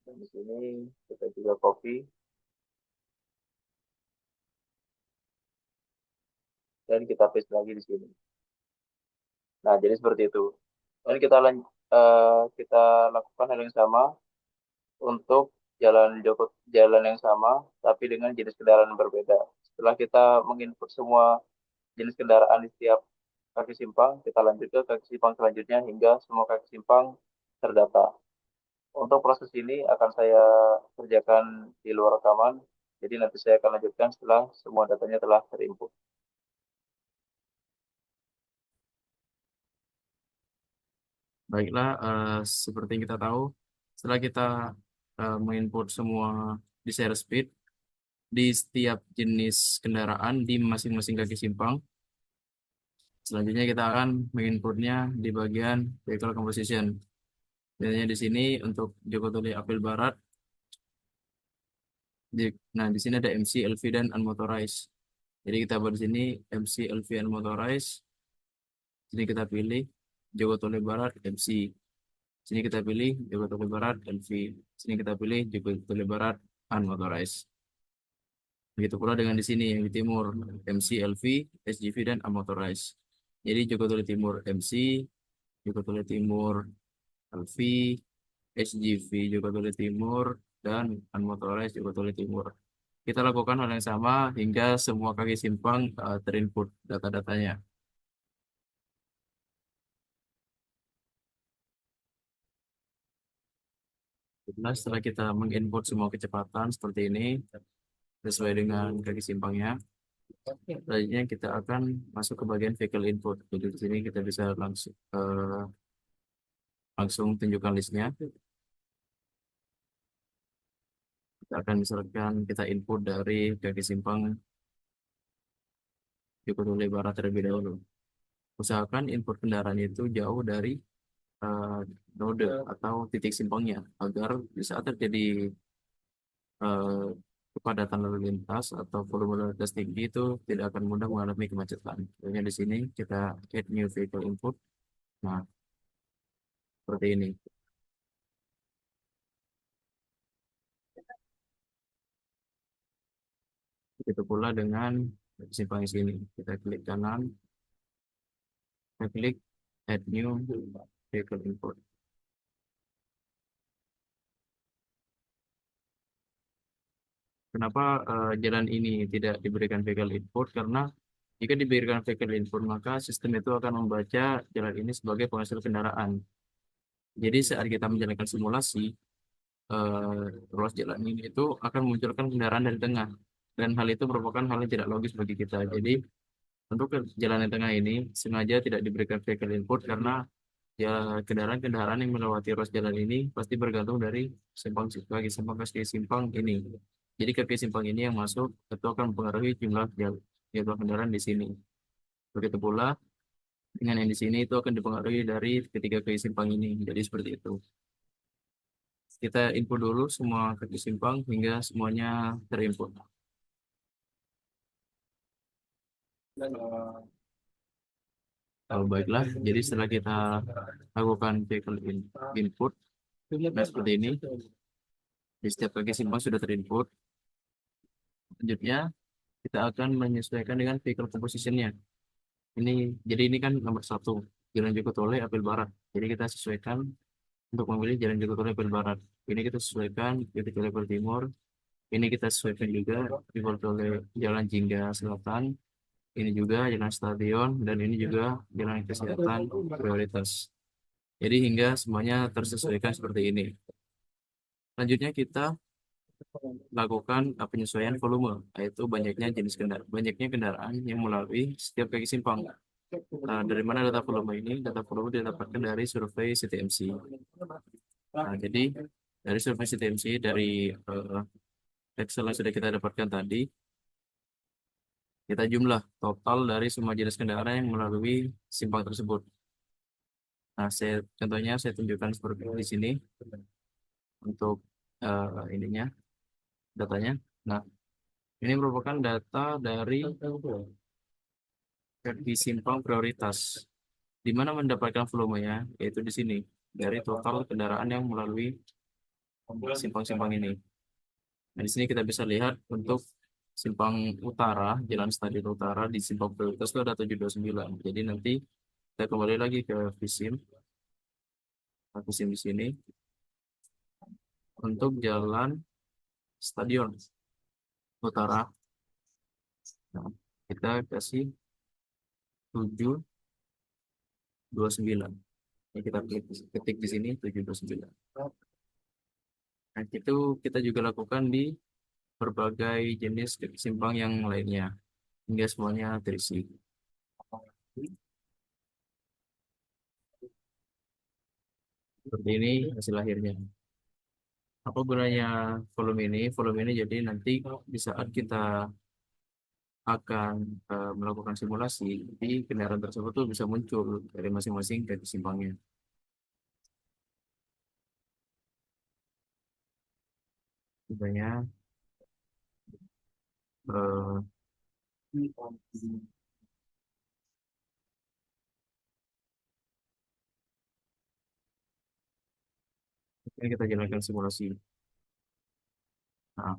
dan di sini kita juga copy, dan kita paste lagi di sini. Nah, jadi seperti itu. Dan kita lakukan hal yang sama untuk jalan yang sama, tapi dengan jenis kendaraan yang berbeda. Setelah kita menginput semua jenis kendaraan di setiap kaki simpang, kita lanjut ke kaki simpang selanjutnya hingga semua kaki simpang terdata. Untuk proses ini akan saya kerjakan di luar rekaman, jadi nanti saya akan lanjutkan setelah semua datanya telah terinput. Baiklah, seperti yang kita tahu, setelah kita menginput semua di share speed di setiap jenis kendaraan di masing-masing kaki simpang, selanjutnya kita akan menginputnya di bagian vehicle composition. Biasanya di sini untuk Joko Tuli Apel Barat, nah di sini ada MC, LV dan unmotorized. Jadi kita buat di sini MC, LV, unmotorized. Sini kita pilih Joko Tuli Barat, MC. Sini kita pilih Joko Tuli Barat, LV. Sini kita pilih Joko Tuli Barat, unmotorized. Begitu pula dengan di sini yang di timur, MC, LV, SGV, dan unmotorized. Jadi Joko Tuli Timur MC, Joko Tuli Timur LV, SGV Joko Tuli Timur, dan unmotorized Joko Tuli Timur. Kita lakukan hal yang sama hingga semua kaki simpang terinput data-datanya. Nah, setelah kita menginput semua kecepatan seperti ini, sesuai dengan kaki simpangnya, selanjutnya kita akan masuk ke bagian vehicle input. Jadi di sini kita bisa langsung tunjukkan listnya. Kita akan misalkan kita input dari kaki simpang Joko Tuli Barat terlebih dahulu. Usahakan input kendaraan itu jauh dari eh, node atau titik simpangnya agar di saat terjadi eh, kepadatan lalu lintas atau volume lalu lintas tinggi itu tidak akan mudah mengalami kemacetan. Contohnya di sini kita add new vehicle input. Nah, seperti ini. Begitu pula dengan simpang sini. Kita klik kanan, kita klik add new vehicle input. Kenapa jalan ini tidak diberikan vehicle input? Karena jika diberikan vehicle input, maka sistem itu akan membaca jalan ini sebagai penghasil kendaraan. Jadi saat kita menjalankan simulasi, ruas jalan ini itu akan memunculkan kendaraan dari tengah. Dan hal itu merupakan hal yang tidak logis bagi kita. Jadi untuk jalan yang tengah ini sengaja tidak diberikan vehicle input karena ya kendaraan-kendaraan yang melewati ruas jalan ini pasti bergantung dari simpang bagi simpang ke simpang ini. Jadi ke simpang ini yang masuk itu akan mempengaruhi jumlah kendaraan di sini. Begitu pula dengan yang di sini itu akan dipengaruhi dari ketiga ke simpang ini. Jadi seperti itu. Kita input dulu semua ke simpang hingga semuanya terinput. Baiklah, jadi setelah kita lakukan input, nah seperti ini, di setiap kaki simpang sudah terinput. Selanjutnya, kita akan menyesuaikan dengan vehicle composition-nya. Jadi ini kan nomor satu, Jalan Joko Tole Apel Barat. Jadi kita sesuaikan untuk memilih Jalan Joko Tole Apel Barat. Ini kita sesuaikan Joko Tole Apel Timur. Ini kita sesuaikan juga Joko Tole Jalan Jingga Selatan. Ini juga Jalan Stadion dan ini juga Jalan Kesehatan Prioritas. Jadi hingga semuanya tersesuaikan seperti ini. Selanjutnya kita lakukan penyesuaian volume, yaitu banyaknya kendaraan yang melalui setiap kaki simpang. Nah, dari mana data volume ini? Data volume didapatkan dari survei CTMC. Nah, jadi dari survei CTMC dari Excel yang sudah kita dapatkan tadi, kita jumlah total dari semua jenis kendaraan yang melalui simpang tersebut. Nah, contohnya saya tunjukkan seperti di sini untuk ininya datanya. Nah, ini merupakan data dari versi simpang prioritas. Di mana mendapatkan volumenya, yaitu di sini, dari total kendaraan yang melalui simpang-simpang ini. Nah, di sini kita bisa lihat untuk simpang utara, Jalan Stadion Utara di simpang prioritas itu ada 729. Jadi nanti kita kembali lagi ke Visim, Visim di sini untuk Jalan Stadion Utara. Nah, kita kasih 729. Ini kita ketik di sini 729. Nah, itu kita juga lakukan di berbagai jenis simpang yang lainnya hingga semuanya terisi. Seperti ini hasil akhirnya. Apa gunanya volume ini? Volume ini jadi nanti di saat kita akan melakukan simulasi, di kendaraan tersebut tuh bisa muncul dari masing-masing titik simpangnya. Misalnya eh, ini kita jalankan simulasi. Nah,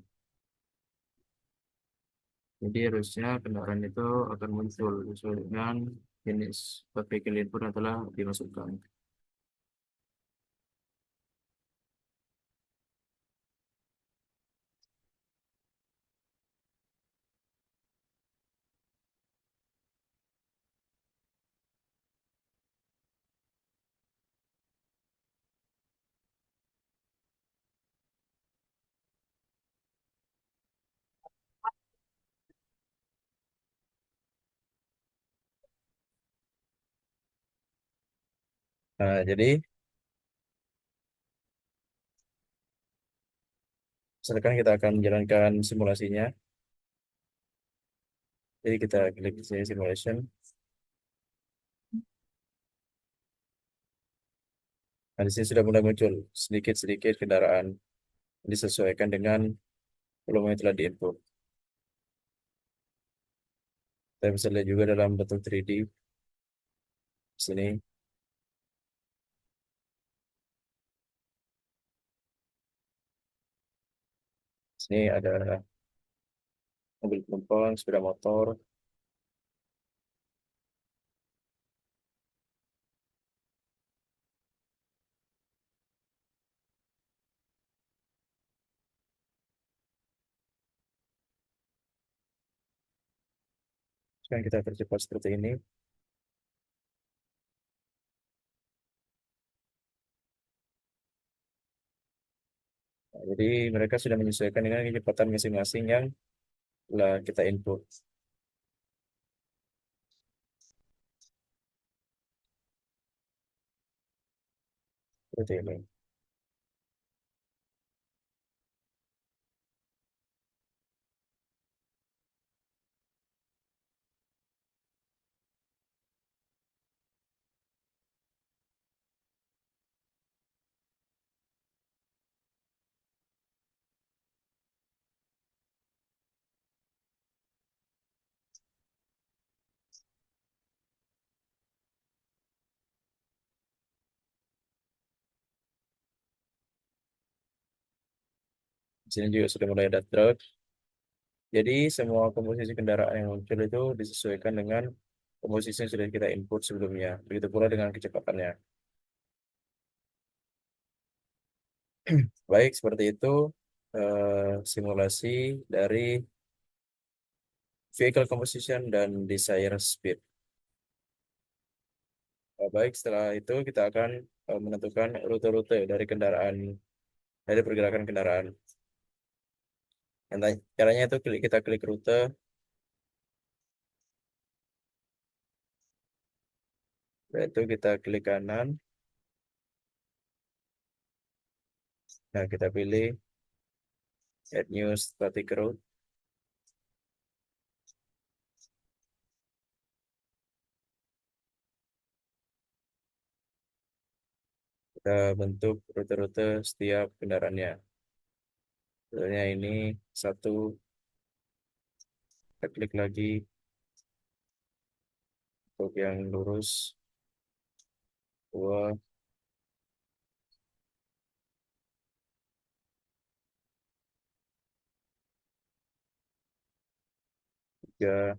jadi harusnya kendaraan itu akan muncul sesuai dengan jenis vehicle input yang telah dimasukkan. Nah, jadi misalkan kita akan menjalankan simulasinya. Jadi kita klik di sini simulation. Nah, di sini sudah mulai muncul sedikit-sedikit kendaraan disesuaikan dengan volume yang telah diinput. Kita bisa lihat juga dalam bentuk 3D. Di sini, ada mobil penumpang, sepeda motor. Sekarang kita percepat seperti ini. Nah, jadi mereka sudah menyesuaikan dengan kecepatan masing-masing yang telah kita input. Seperti ini. Di sini juga sudah mulai ada truk. Jadi semua komposisi kendaraan yang muncul itu disesuaikan dengan komposisi yang sudah kita input sebelumnya. Begitu pula dengan kecepatannya. Baik, seperti itu simulasi dari vehicle composition dan desire speed. Baik, setelah itu kita akan menentukan rute-rute dari kendaraan, dari pergerakan kendaraan. Caranya itu kita klik rute, yaitu kita klik kanan. Nah, kita pilih add new static route. Kita bentuk rute-rute setiap kendaraannya. Contohnya ini satu, kita klik lagi untuk yang lurus, dua, tiga.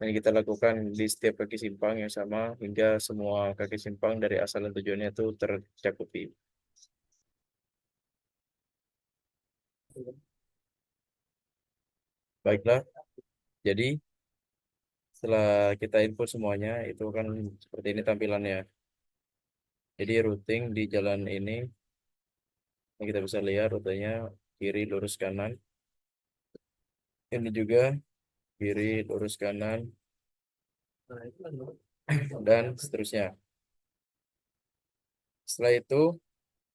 Ini kita lakukan di setiap kaki simpang yang sama hingga semua kaki simpang dari asal dan tujuannya itu tercakupi. Baiklah, jadi setelah kita input semuanya, itu kan seperti ini tampilannya. Jadi routing di jalan ini kita bisa lihat rutenya kiri, lurus, kanan. Ini juga kiri, lurus, kanan, dan seterusnya. Setelah itu,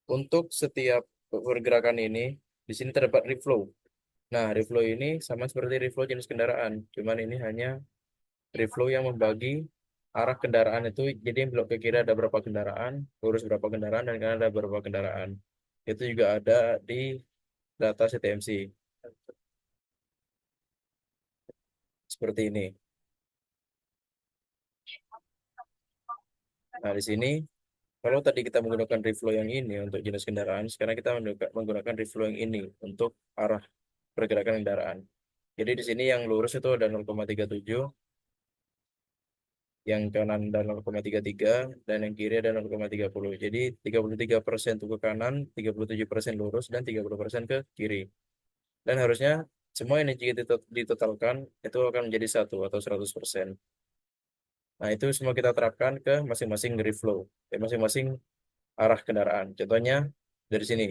untuk setiap pergerakan ini, di sini terdapat reflow. Nah, reflow ini sama seperti reflow jenis kendaraan. Cuman ini hanya reflow yang membagi arah kendaraan itu. Jadi yang belok ke kiri ada berapa kendaraan, lurus berapa kendaraan, dan kanan ada berapa kendaraan. Itu juga ada di data CTMC. Seperti ini. Nah, di sini, kalau tadi kita menggunakan reflow yang ini untuk jenis kendaraan, sekarang kita menggunakan reflow yang ini untuk arah pergerakan kendaraan. Jadi di sini yang lurus itu ada 0,37, yang kanan ada 0,33, dan yang kiri ada 0,30. Jadi 33% untuk ke kanan, 37% lurus, dan 30% ke kiri. Dan harusnya semua ini jika ditotalkan itu akan menjadi satu atau 100%. Nah, itu semua kita terapkan ke masing-masing reflow, ke masing-masing arah kendaraan. Contohnya dari sini,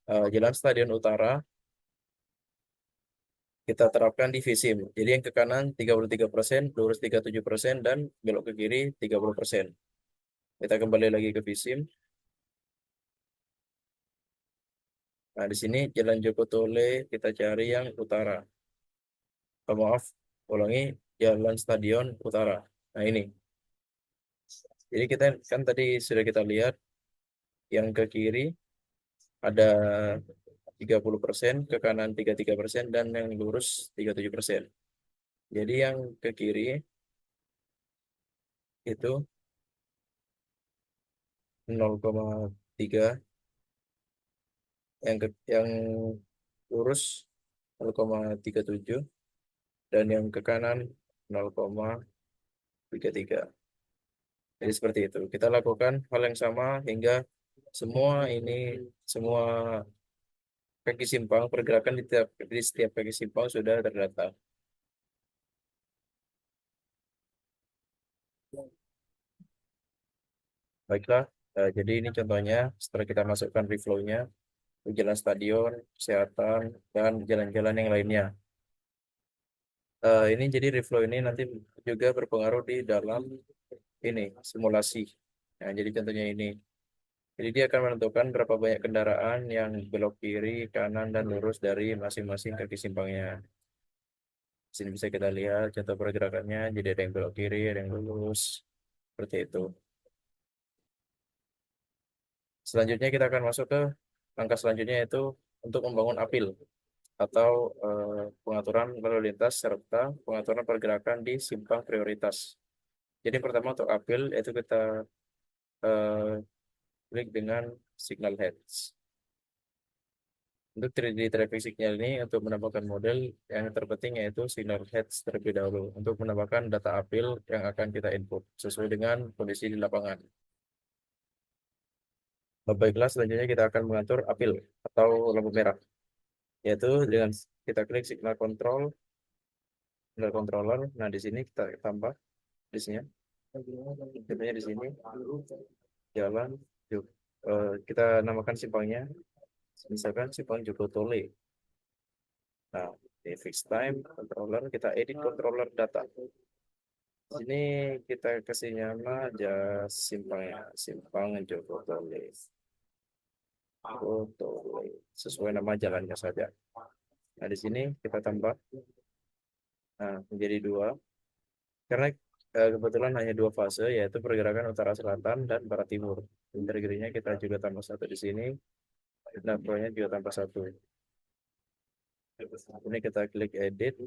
Jalan Stadion Utara, kita terapkan di Visim. Jadi yang ke kanan 33%, lurus 37%, dan belok ke kiri 30%. Kita kembali lagi ke Visim. Nah, di sini Jalan Joko Tole kita cari yang utara. Maaf, ulangi, Jalan Stadion Utara. Nah, ini. Jadi kita kan tadi sudah kita lihat yang ke kiri ada 30%, ke kanan 33%, dan yang lurus 37%. Jadi yang ke kiri itu 0,3, yang lurus 0,37, dan yang ke kanan 0,33. Jadi seperti itu. Kita lakukan hal yang sama hingga semua ini, semua kaki simpang, pergerakan di setiap kaki simpang sudah terdata. Baiklah, jadi ini contohnya setelah kita masukkan reflow-nya, jalan stadion, kesehatan, dan jalan-jalan yang lainnya. Ini jadi reflow ini nanti juga berpengaruh di dalam ini simulasi. Nah, jadi contohnya ini. Jadi dia akan menentukan berapa banyak kendaraan yang belok kiri, kanan, dan lurus dari masing-masing kaki simpangnya. Di sini bisa kita lihat contoh pergerakannya. Jadi ada yang belok kiri, ada yang lurus, seperti itu. Selanjutnya kita akan masuk ke langkah selanjutnya yaitu untuk membangun apil atau pengaturan lalu lintas serta pengaturan pergerakan di simpang prioritas. Jadi pertama untuk apil yaitu kita eh, klik dengan signal heads. Untuk 3D traffic signal ini untuk menambahkan model yang terpenting yaitu signal heads terlebih dahulu untuk menambahkan data apil yang akan kita input sesuai dengan kondisi di lapangan. Baiklah, selanjutnya kita akan mengatur apil atau lampu merah, yaitu dengan kita klik signal controller. Nah, di sini kita tambah listnya. Contohnya di sini jalan yuk, kita namakan simpangnya misalkan simpang Joko Tole. Nah, di fix time controller kita edit controller data. Di sini kita kasih nama aja simpangnya, simpang Joko Tole. Joko Tole sesuai nama jalannya saja. Nah, di sini kita tambah menjadi dua karena kebetulan hanya dua fase yaitu pergerakan utara selatan dan barat timur. Integrasinya kita juga tambah satu di sini. Nah, pro-nya juga tambah satu. Ini kita klik edit.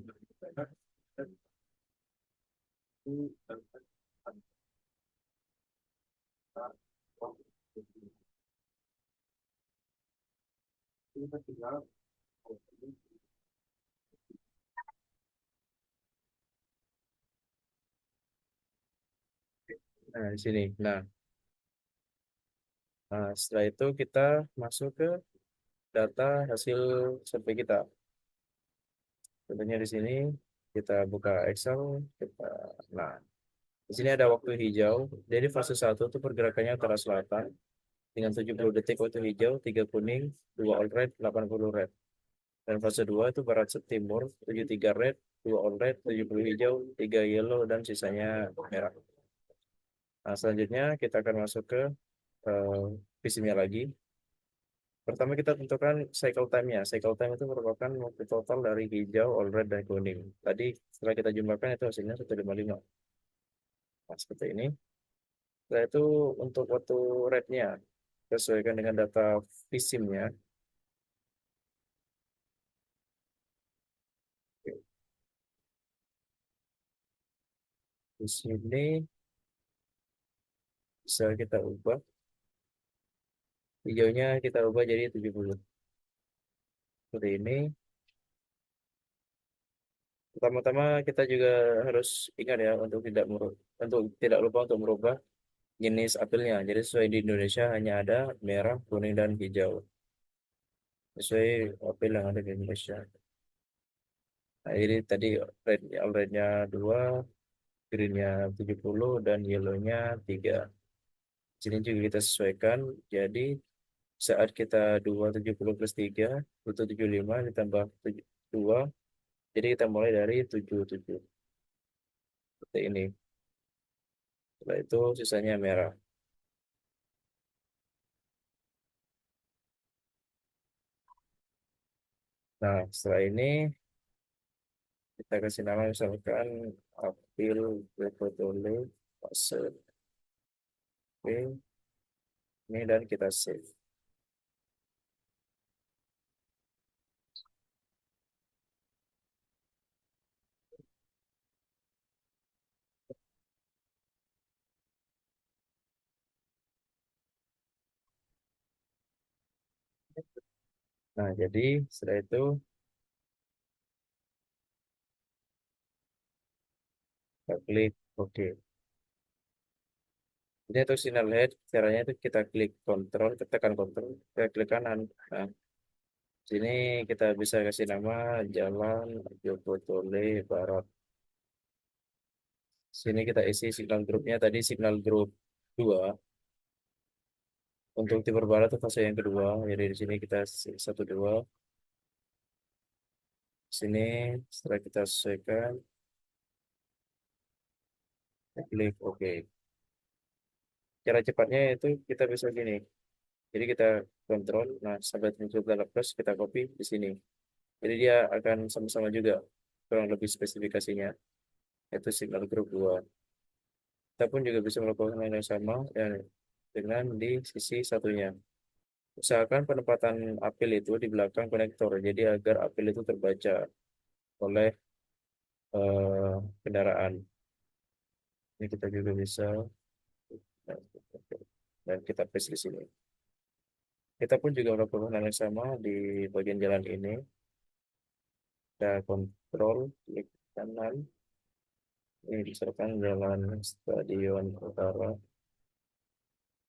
Nah, di sini. Nah, setelah itu kita masuk ke data hasil survei kita. Contohnya di sini kita buka Excel, kita nah, di sini ada waktu hijau. Jadi fase satu itu pergerakannya utara selatan dengan 70 detik waktu hijau, 3 kuning, 2 all red, 80 red. Dan fase 2 itu barat timur, 73 red, 2 all red, 70 hijau, 3 yellow, dan sisanya merah. Nah, selanjutnya kita akan masuk ke visimnya lagi. Pertama kita tentukan cycle time-nya. Cycle time itu merupakan waktu total dari hijau, all red, dan kuning. Tadi setelah kita jumlahkan itu hasilnya 155. Nah, seperti ini. Setelah itu untuk waktu red-nya, sesuaikan dengan data visimnya. Di sini bisa kita ubah. Hijaunya kita ubah jadi 70. Seperti ini. Pertama-tama kita juga harus ingat ya untuk tidak lupa untuk merubah jenis apelnya. Jadi sesuai di Indonesia hanya ada merah, kuning, dan hijau. Sesuai apel yang ada di Indonesia. Nah, ini tadi rednya 2, greennya 70, dan yellownya 3. Sini juga kita sesuaikan. Jadi saat kita 270 plus 3, itu 75 ditambah 2. Jadi kita mulai dari 77. Seperti ini. Setelah itu sisanya merah. Nah, setelah ini kita kasih nama misalkan April Betodole fase B ini dan kita save. Nah, jadi setelah itu kita klik OK. Jadi untuk sinyal head, caranya itu kita klik kontrol, kita tekan kontrol, kita klik kanan. Nah, sini kita bisa kasih nama Jalan Joko Tole Barat. Sini kita isi signal grupnya tadi signal grup 2. Untuk timur barat itu fase yang kedua. Jadi di sini kita satu dua. Sini setelah kita sesuaikan, kita klik OK. Cara cepatnya itu kita bisa gini. Jadi kita kontrol, nah sampai muncul dalam plus kita copy di sini. Jadi dia akan sama-sama juga kurang lebih spesifikasinya. Itu signal grup 2. Kita pun juga bisa melakukan hal yang sama dan dengan di sisi satunya. Usahakan penempatan apel itu di belakang konektor, jadi agar apel itu terbaca oleh kendaraan. Ini kita juga bisa dan kita paste di sini. Kita pun juga melakukan hal yang sama di bagian jalan ini. Kita kontrol klik kanan. Ini misalkan jalan Stadion Utara.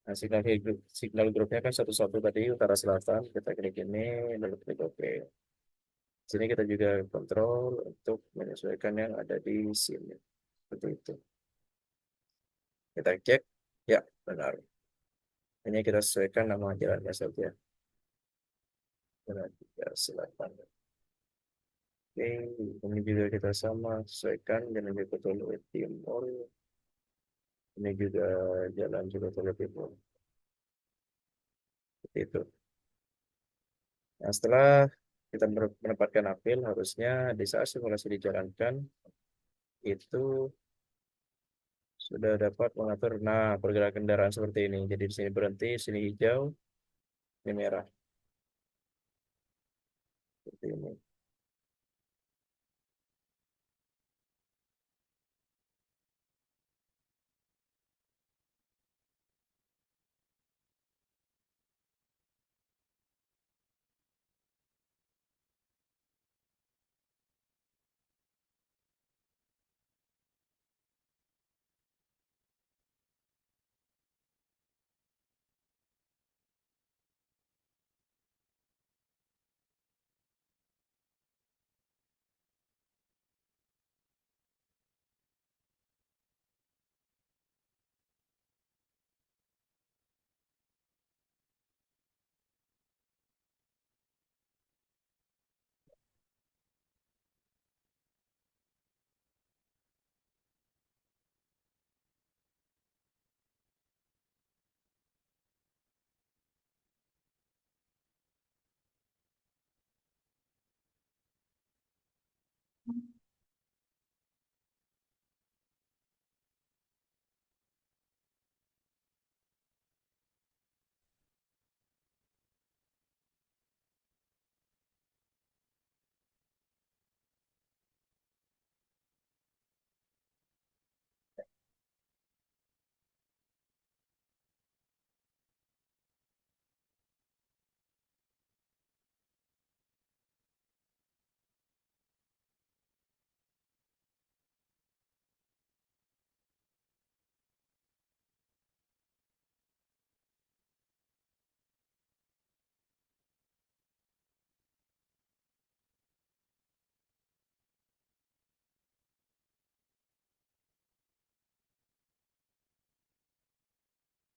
Nah, signal grupnya kan satu-satu tadi utara selatan. Kita klik ini lalu klik OK. Sini kita juga kontrol untuk menyesuaikan yang ada di sini. Seperti itu. Kita cek, ya benar. Hanya kita sesuaikan nama jalannya saja. Jalan 3 Selatan. Oke, ini juga kita sama sesuaikan Jalan Joko Timur. Ini juga Jalan Joko Timur. Seperti itu. Nah, setelah kita menempatkan apel, harusnya di saat simulasi dijalankan, itu sudah dapat mengatur, nah, pergerakan kendaraan seperti ini. Jadi di sini berhenti, sini hijau, ini merah. Seperti ini.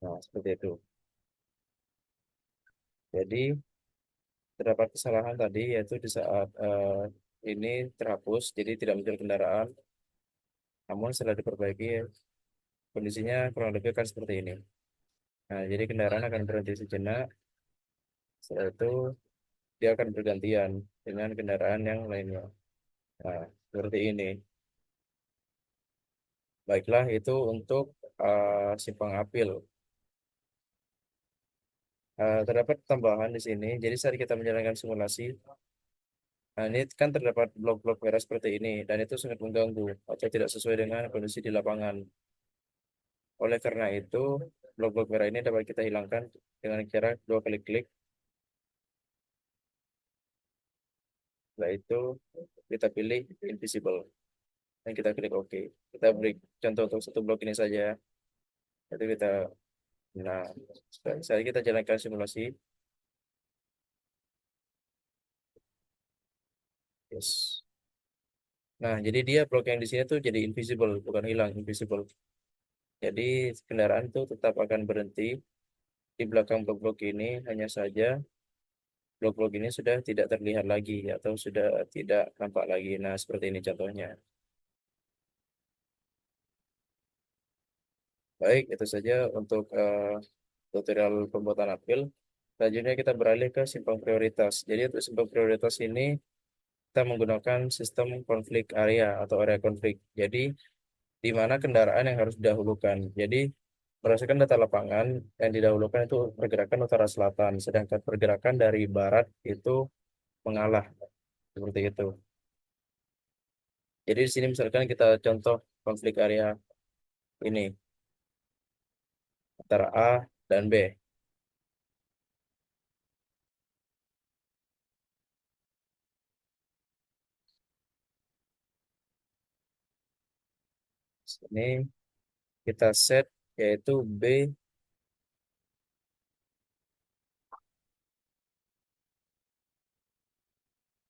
Nah, seperti itu. Jadi terdapat kesalahan tadi yaitu di saat ini terhapus, jadi tidak muncul kendaraan. Namun setelah diperbaiki, kondisinya kurang lebih akan seperti ini. Nah, jadi kendaraan akan berhenti sejenak. Setelah itu dia akan bergantian dengan kendaraan yang lainnya. Nah, seperti ini. Baiklah, itu untuk simpang apil. Terdapat tambahan di sini. Jadi saat kita menjalankan simulasi, nah ini kan terdapat blok-blok merah seperti ini dan itu sangat mengganggu atau tidak sesuai dengan kondisi di lapangan. Oleh karena itu, blok-blok merah ini dapat kita hilangkan dengan cara 2 kali klik. Setelah itu kita pilih invisible dan kita klik OK. Kita beri contoh untuk satu blok ini saja. Itu kita, nah, sekarang kita jalankan simulasi. Yes. Nah, jadi dia blok yang di sini tuh jadi invisible, bukan hilang, invisible. Jadi kendaraan itu tetap akan berhenti di belakang blok-blok ini hanya saja blok-blok ini sudah tidak terlihat lagi atau sudah tidak nampak lagi. Nah, seperti ini contohnya. Baik, itu saja untuk tutorial pembuatan apel. Selanjutnya kita beralih ke simpang prioritas. Jadi untuk simpang prioritas ini kita menggunakan sistem konflik area atau area konflik. Jadi di mana kendaraan yang harus didahulukan. Jadi berdasarkan data lapangan yang didahulukan itu pergerakan utara selatan, sedangkan pergerakan dari barat itu mengalah seperti itu. Jadi di sini misalkan kita contoh konflik area ini antara A dan B. Ini kita set yaitu B.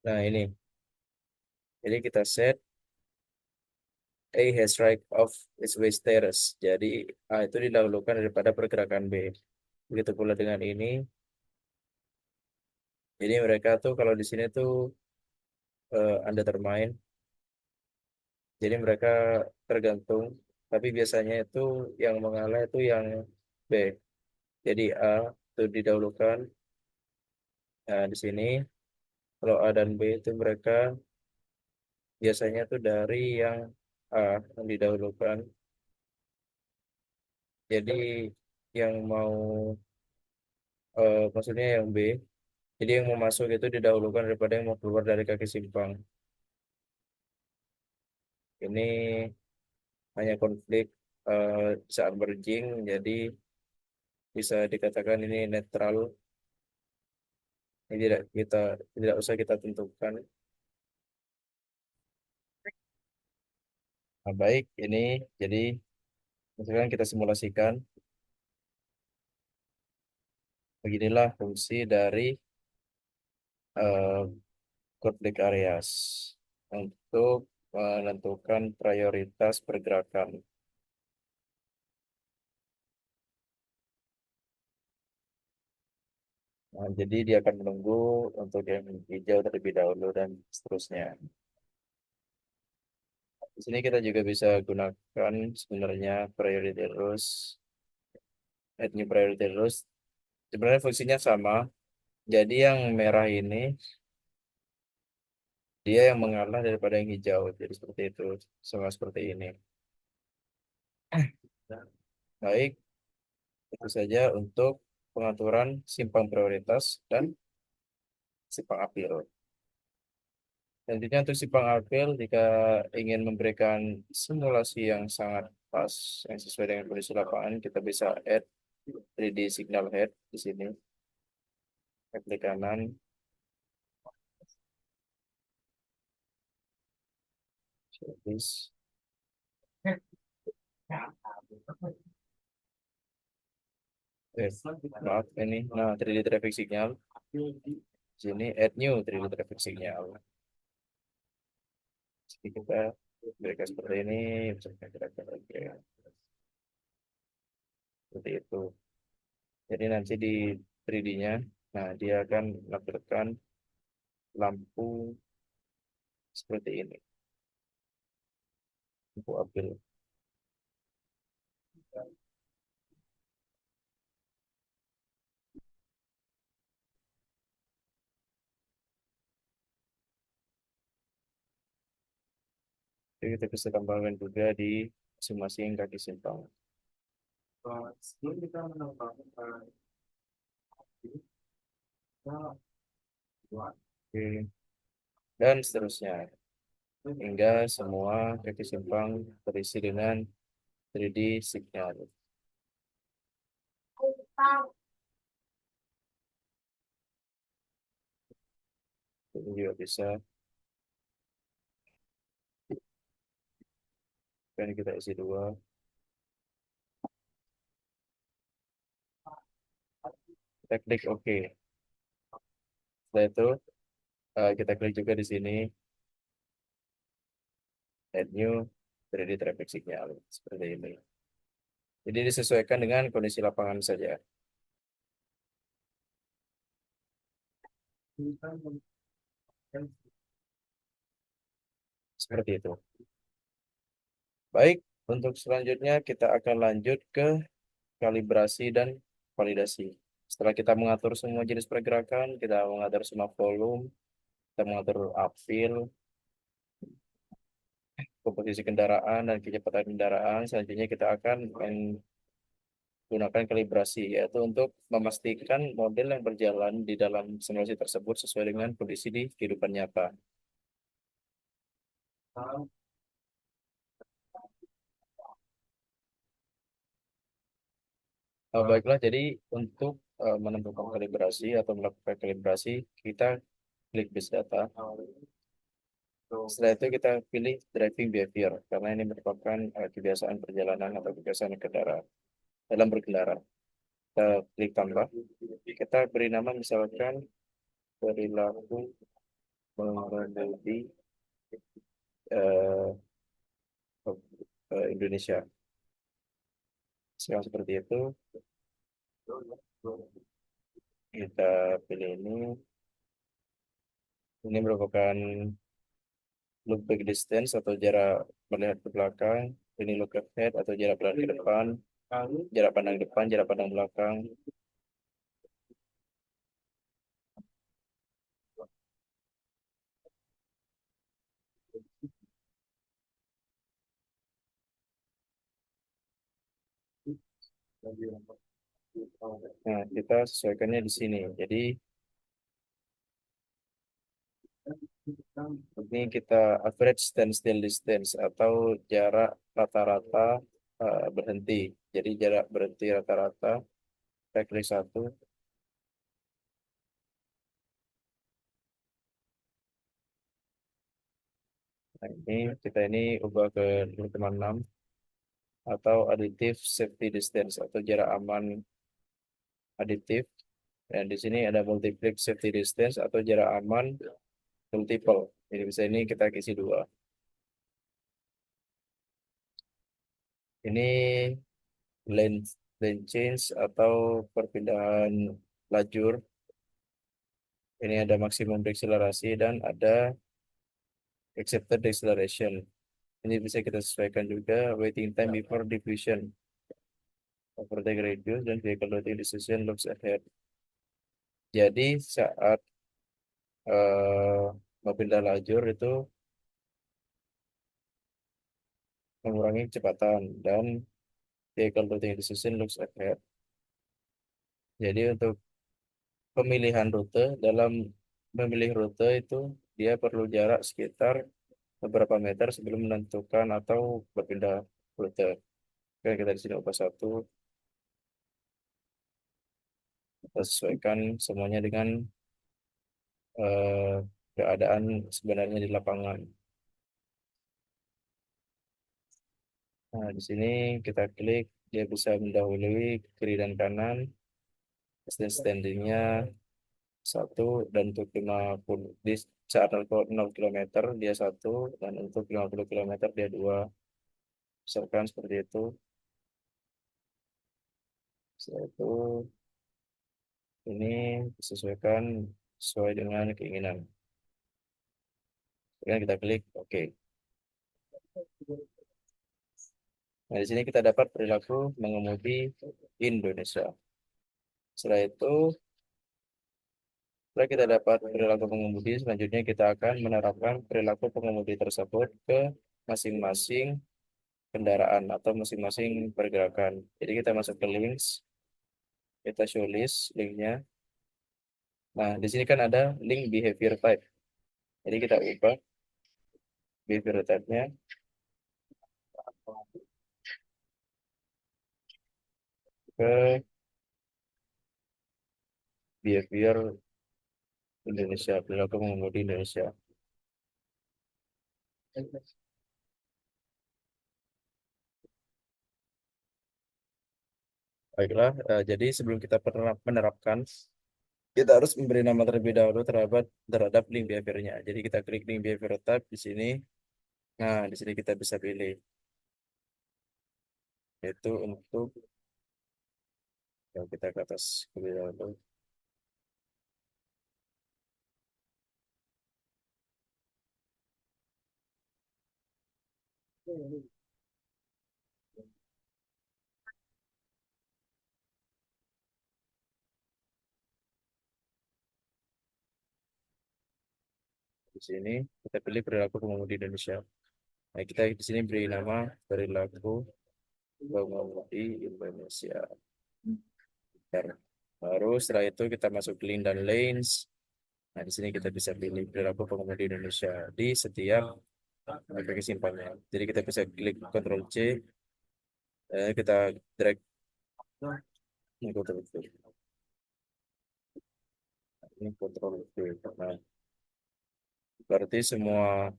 Nah ini, jadi kita set A has right of its way status. Jadi A itu didahulukan daripada pergerakan B. Begitu pula dengan ini. Jadi mereka tuh kalau di sini tuh undetermined. Jadi mereka tergantung. Tapi biasanya itu yang mengalah itu yang B. Jadi A itu didahulukan. Nah, di sini kalau A dan B itu mereka biasanya tuh dari yang A yang didahulukan. Jadi yang mau maksudnya yang B. Jadi yang mau masuk itu didahulukan daripada yang mau keluar dari kaki simpang. Ini hanya konflik saat merging, jadi bisa dikatakan ini netral. Ini tidak usah kita tentukan. Nah, baik, ini jadi misalkan kita simulasikan beginilah fungsi dari eh, konflik areas untuk menentukan prioritas pergerakan. Nah, jadi dia akan menunggu untuk yang hijau terlebih dahulu dan seterusnya. Di sini kita juga bisa gunakan sebenarnya priority rules, add new priority rules. Sebenarnya fungsinya sama. Jadi yang merah ini dia yang mengalah daripada yang hijau. Jadi seperti itu, sama seperti ini. Baik, itu saja untuk pengaturan simpang prioritas dan simpang apel. Selanjutnya untuk simpang apel, jika ingin memberikan simulasi yang sangat pas, yang sesuai dengan kondisi lapangan, kita bisa add 3D signal head di sini. Klik kanan, service. Maaf ini, nah 3D traffic signal. Sini add new 3D traffic signal. Jadi kita berikan seperti ini, misalkan kita oke, seperti itu. Jadi nanti di 3D-nya, nah dia akan menampilkan lampu seperti ini, lampu apel. Jadi kita bisa tambahkan juga di masing-masing kaki simpang. Sebelum kita menambahkan oke, dan seterusnya hingga semua kaki simpang terisi dengan 3D signal. Ini juga bisa, dan kita isi dua. Kita klik OK. Setelah itu kita klik juga di sini add new 3D traffic signal seperti ini. Jadi disesuaikan dengan kondisi lapangan saja. Seperti itu. Baik, untuk selanjutnya kita akan lanjut ke kalibrasi dan validasi. Setelah kita mengatur semua jenis pergerakan, kita mengatur semua volume, kita mengatur upfill, komposisi kendaraan, dan kecepatan kendaraan. Selanjutnya kita akan menggunakan kalibrasi, yaitu untuk memastikan model yang berjalan di dalam simulasi tersebut sesuai dengan kondisi di kehidupan nyata. Baiklah, jadi untuk menentukan kalibrasi atau melakukan kalibrasi, kita klik base data. Setelah itu kita pilih driving behavior, karena ini merupakan kebiasaan perjalanan atau kebiasaan kendaraan dalam berkendara. Kita klik tambah, kita beri nama misalkan perilaku mengemudi eh, Indonesia. Sekarang seperti itu, kita pilih ini. Ini merupakan look back distance atau jarak melihat ke belakang. Ini look ahead atau jarak melihat ke depan. Depan, jarak pandang belakang. Nah, kita sesuaikannya di sini. Jadi, ini kita average standstill distance atau jarak rata-rata berhenti. Jadi, jarak berhenti rata-rata, kita klik satu. Nah, ini ubah ke 0,6 atau additive safety distance atau jarak aman aditif. Dan di sini ada multiplex safety distance atau jarak aman multiple. Jadi bisa ini kita isi dua. Ini lane lane change atau perpindahan lajur. Ini ada maksimum deakselerasi dan ada accepted deceleration. Ini bisa kita sesuaikan juga waiting time before diffusion, overtake radius, dan vehicle routing decision looks ahead. Jadi saat berpindah lajur itu mengurangi kecepatan dan vehicle routing decision looks ahead. Jadi untuk pemilihan rute, dalam memilih rute itu dia perlu jarak sekitar beberapa meter sebelum menentukan atau berpindah rute. Oke, kita di sini ubah satu, kita sesuaikan semuanya dengan eh, keadaan sebenarnya di lapangan. Nah, di sini kita klik, dia bisa mendahului kiri dan kanan, standingnya satu, dan untuk 50 di saat 0 km dia satu, dan untuk 50 km dia dua. Misalkan seperti itu. Setelah itu ini disesuaikan sesuai dengan keinginan. Kemudian kita klik OK. Nah, di sini kita dapat perilaku mengemudi Indonesia. Setelah kita dapat perilaku pengemudi, selanjutnya kita akan menerapkan perilaku pengemudi tersebut ke masing-masing kendaraan atau masing-masing pergerakan. Jadi kita masuk ke links, kita show list linknya. Nah, di sini kan ada link behavior type. Jadi kita ubah behavior type-nya ke behavior Indonesia, perilaku mengemudi Indonesia. Baiklah, jadi sebelum kita menerapkan, kita harus memberi nama terlebih dahulu terhadap link behaviornya. Jadi kita klik link behavior type di sini. Nah, di sini kita bisa pilih yaitu untuk yang kita ke atas terlebih dahulu. Di sini kita pilih perilaku pengemudi Indonesia. Nah, kita di sini beri nama perilaku pengemudi Indonesia. Baru setelah itu kita masuk link dan lanes. Nah, di sini kita bisa pilih perilaku pengemudi Indonesia di setiap aplikasi simpangnya. Jadi kita bisa klik Ctrl C, kita drag Ctrl V. Ini Ctrl V. Nah, berarti semua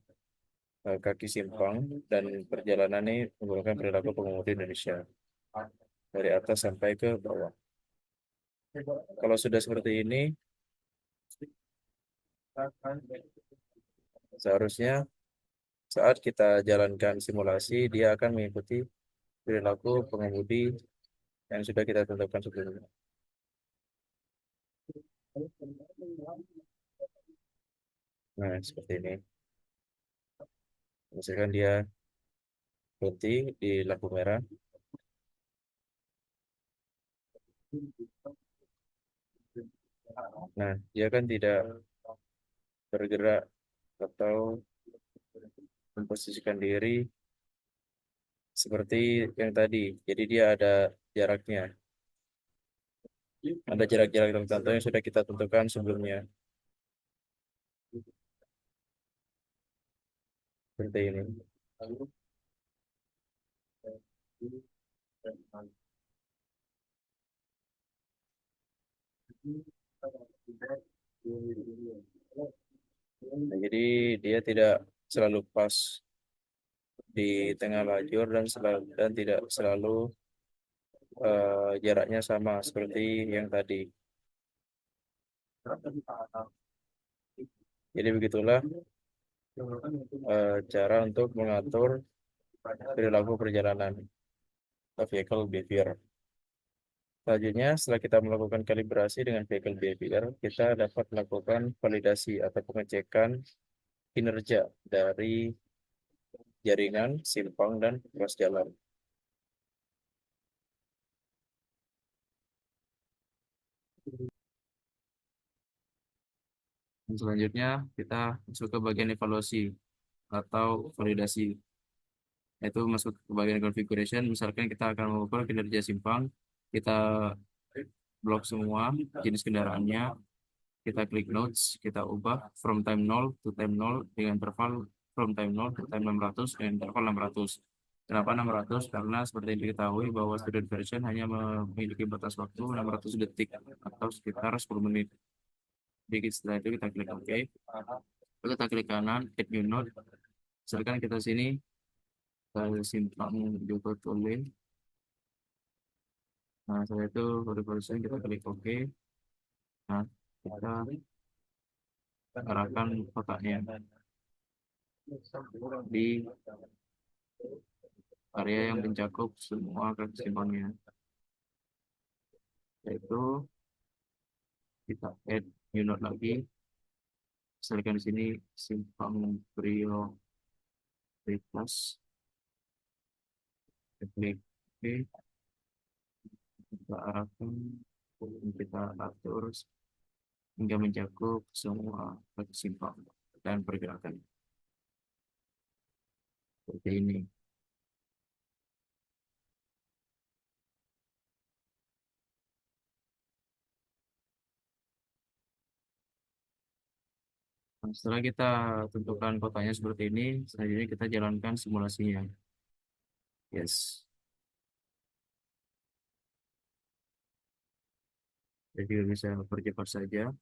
kaki simpang dan perjalanan ini menggunakan perilaku pengemudi Indonesia dari atas sampai ke bawah. Kalau sudah seperti ini, seharusnya saat kita jalankan simulasi, dia akan mengikuti perilaku pengemudi yang sudah kita tentukan sebelumnya. Nah, seperti ini. Misalkan dia berhenti di lampu merah. Nah, dia kan tidak bergerak atau memposisikan diri seperti yang tadi. Jadi dia ada jaraknya. Ada jarak-jarak tertentu yang sudah kita tentukan sebelumnya. Seperti ini. Nah, jadi dia tidak selalu pas di tengah lajur dan tidak selalu jaraknya sama seperti yang tadi. Jadi begitulah cara untuk mengatur perilaku perjalanan atau vehicle behavior. Selanjutnya, setelah kita melakukan kalibrasi dengan vehicle behavior, kita dapat melakukan validasi atau pengecekan kinerja dari jaringan, simpang, dan ruas jalan. Dan selanjutnya, kita masuk ke bagian evaluasi atau validasi. Yaitu masuk ke bagian configuration, misalkan kita akan mengukur kinerja simpang, kita blok semua jenis kendaraannya, kita klik notes, kita ubah from time 0 to time 0 dengan interval from time 0 to time 600 dengan interval 600. Kenapa 600? Karena seperti yang diketahui bahwa student version hanya memiliki batas waktu 600 detik atau sekitar 10 menit. Jadi setelah itu kita klik OK. Lalu kita klik kanan, add new node. Misalkan kita sini ke simpang Joko Tole. Nah, setelah itu for the version kita klik OK. Nah, kita arahkan kotaknya di area yang mencakup semua kesimpangannya, yaitu kita add new node lagi. Misalkan di sini simpang prioritas, kita klik OK, kita arahkan, kita atur hingga mencakup semua simpang dan pergerakan seperti ini. Nah, setelah kita tentukan kotanya seperti ini, selanjutnya kita jalankan simulasinya. Yes, jadi bisa percepat saja.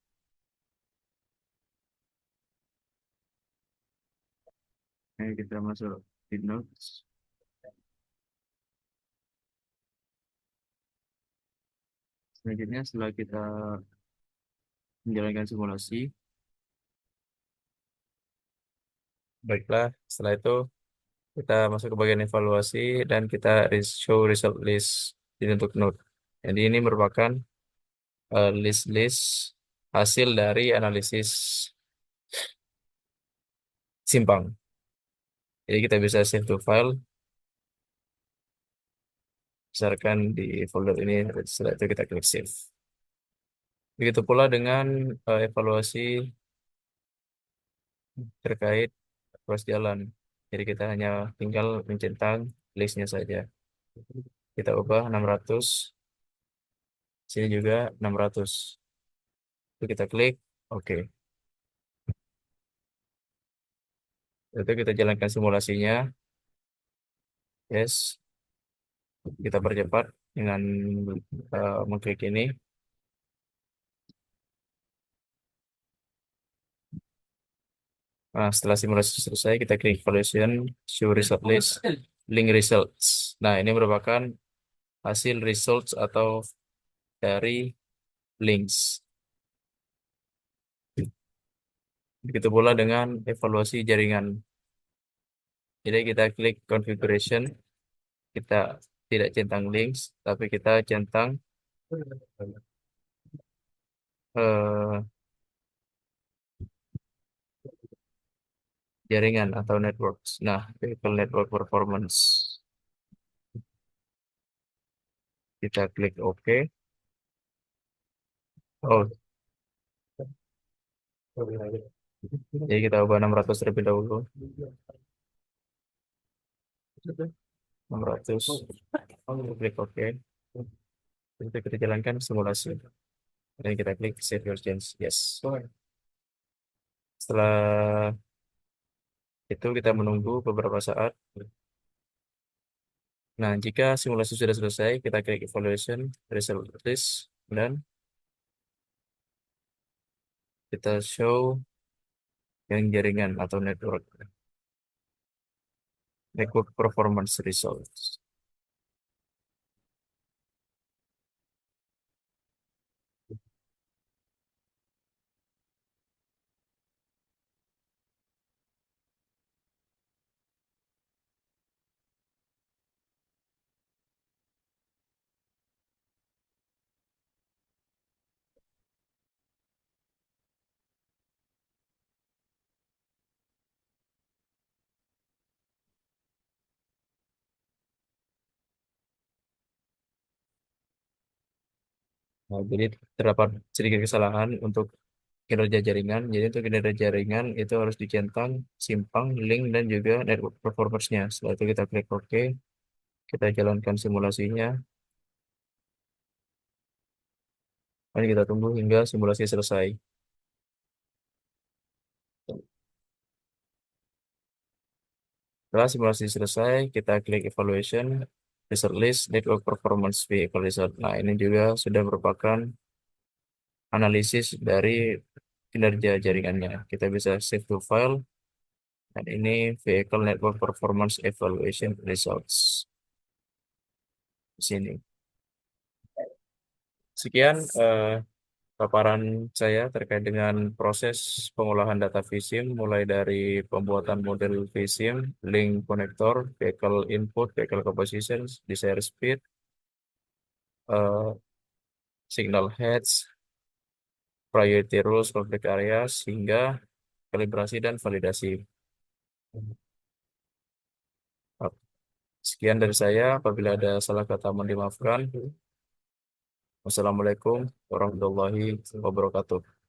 Nah, kita masuk di notes. Selanjutnya setelah kita menjalankan simulasi, baiklah, setelah itu kita masuk ke bagian evaluasi dan kita show result list di untuk node. Jadi ini merupakan list-list hasil dari analisis simpang. Jadi kita bisa save to file, besarkan di folder ini, setelah itu kita klik save. Begitu pula dengan evaluasi terkait ruas jalan. Jadi kita hanya tinggal mencentang listnya saja. Kita ubah 600, sini juga 600. Itu kita klik, oke. Itu kita jalankan simulasinya, yes. Kita percepat dengan mengklik ini. Nah, setelah simulasi selesai, kita klik evaluation, show result list, link results. Nah, ini merupakan hasil results atau dari links. Begitu pula dengan evaluasi jaringan. Jadi kita klik configuration, kita tidak centang links, tapi kita centang eh, jaringan atau networks. Nah, vehicle network performance. Kita klik OK. Oh, jadi kita ubah 600 terlebih dahulu. 600. Klik OK. Itu kita jalankan simulasi. Dan kita klik Save Your Change. Yes. Setelah itu kita menunggu beberapa saat. Nah, jika simulasi sudah selesai, kita klik Evaluation, Result List, dan kita show yang jaringan atau network performance results. Nah, jadi terdapat sedikit kesalahan untuk kinerja jaringan. Jadi untuk kinerja jaringan itu harus dicentang simpang, link, dan juga network performance-nya. Setelah itu kita klik OK, kita jalankan simulasinya, dan kita tunggu hingga simulasi selesai. Setelah simulasi selesai, kita klik Evaluation, Result List, Network Performance Vehicle Result. Nah, ini juga sudah merupakan analisis dari kinerja jaringannya. Kita bisa save to file, dan ini Vehicle Network Performance Evaluation Results. Di sini. Sekian paparan saya terkait dengan proses pengolahan data vSIM, mulai dari pembuatan model vSIM, link connector, vehicle input, vehicle composition, desire speed, eh, signal heads, priority rules, conflict areas, hingga kalibrasi dan validasi. Sekian dari saya. Apabila ada salah kata mohon dimaafkan. Wassalamualaikum warahmatullahi wabarakatuh.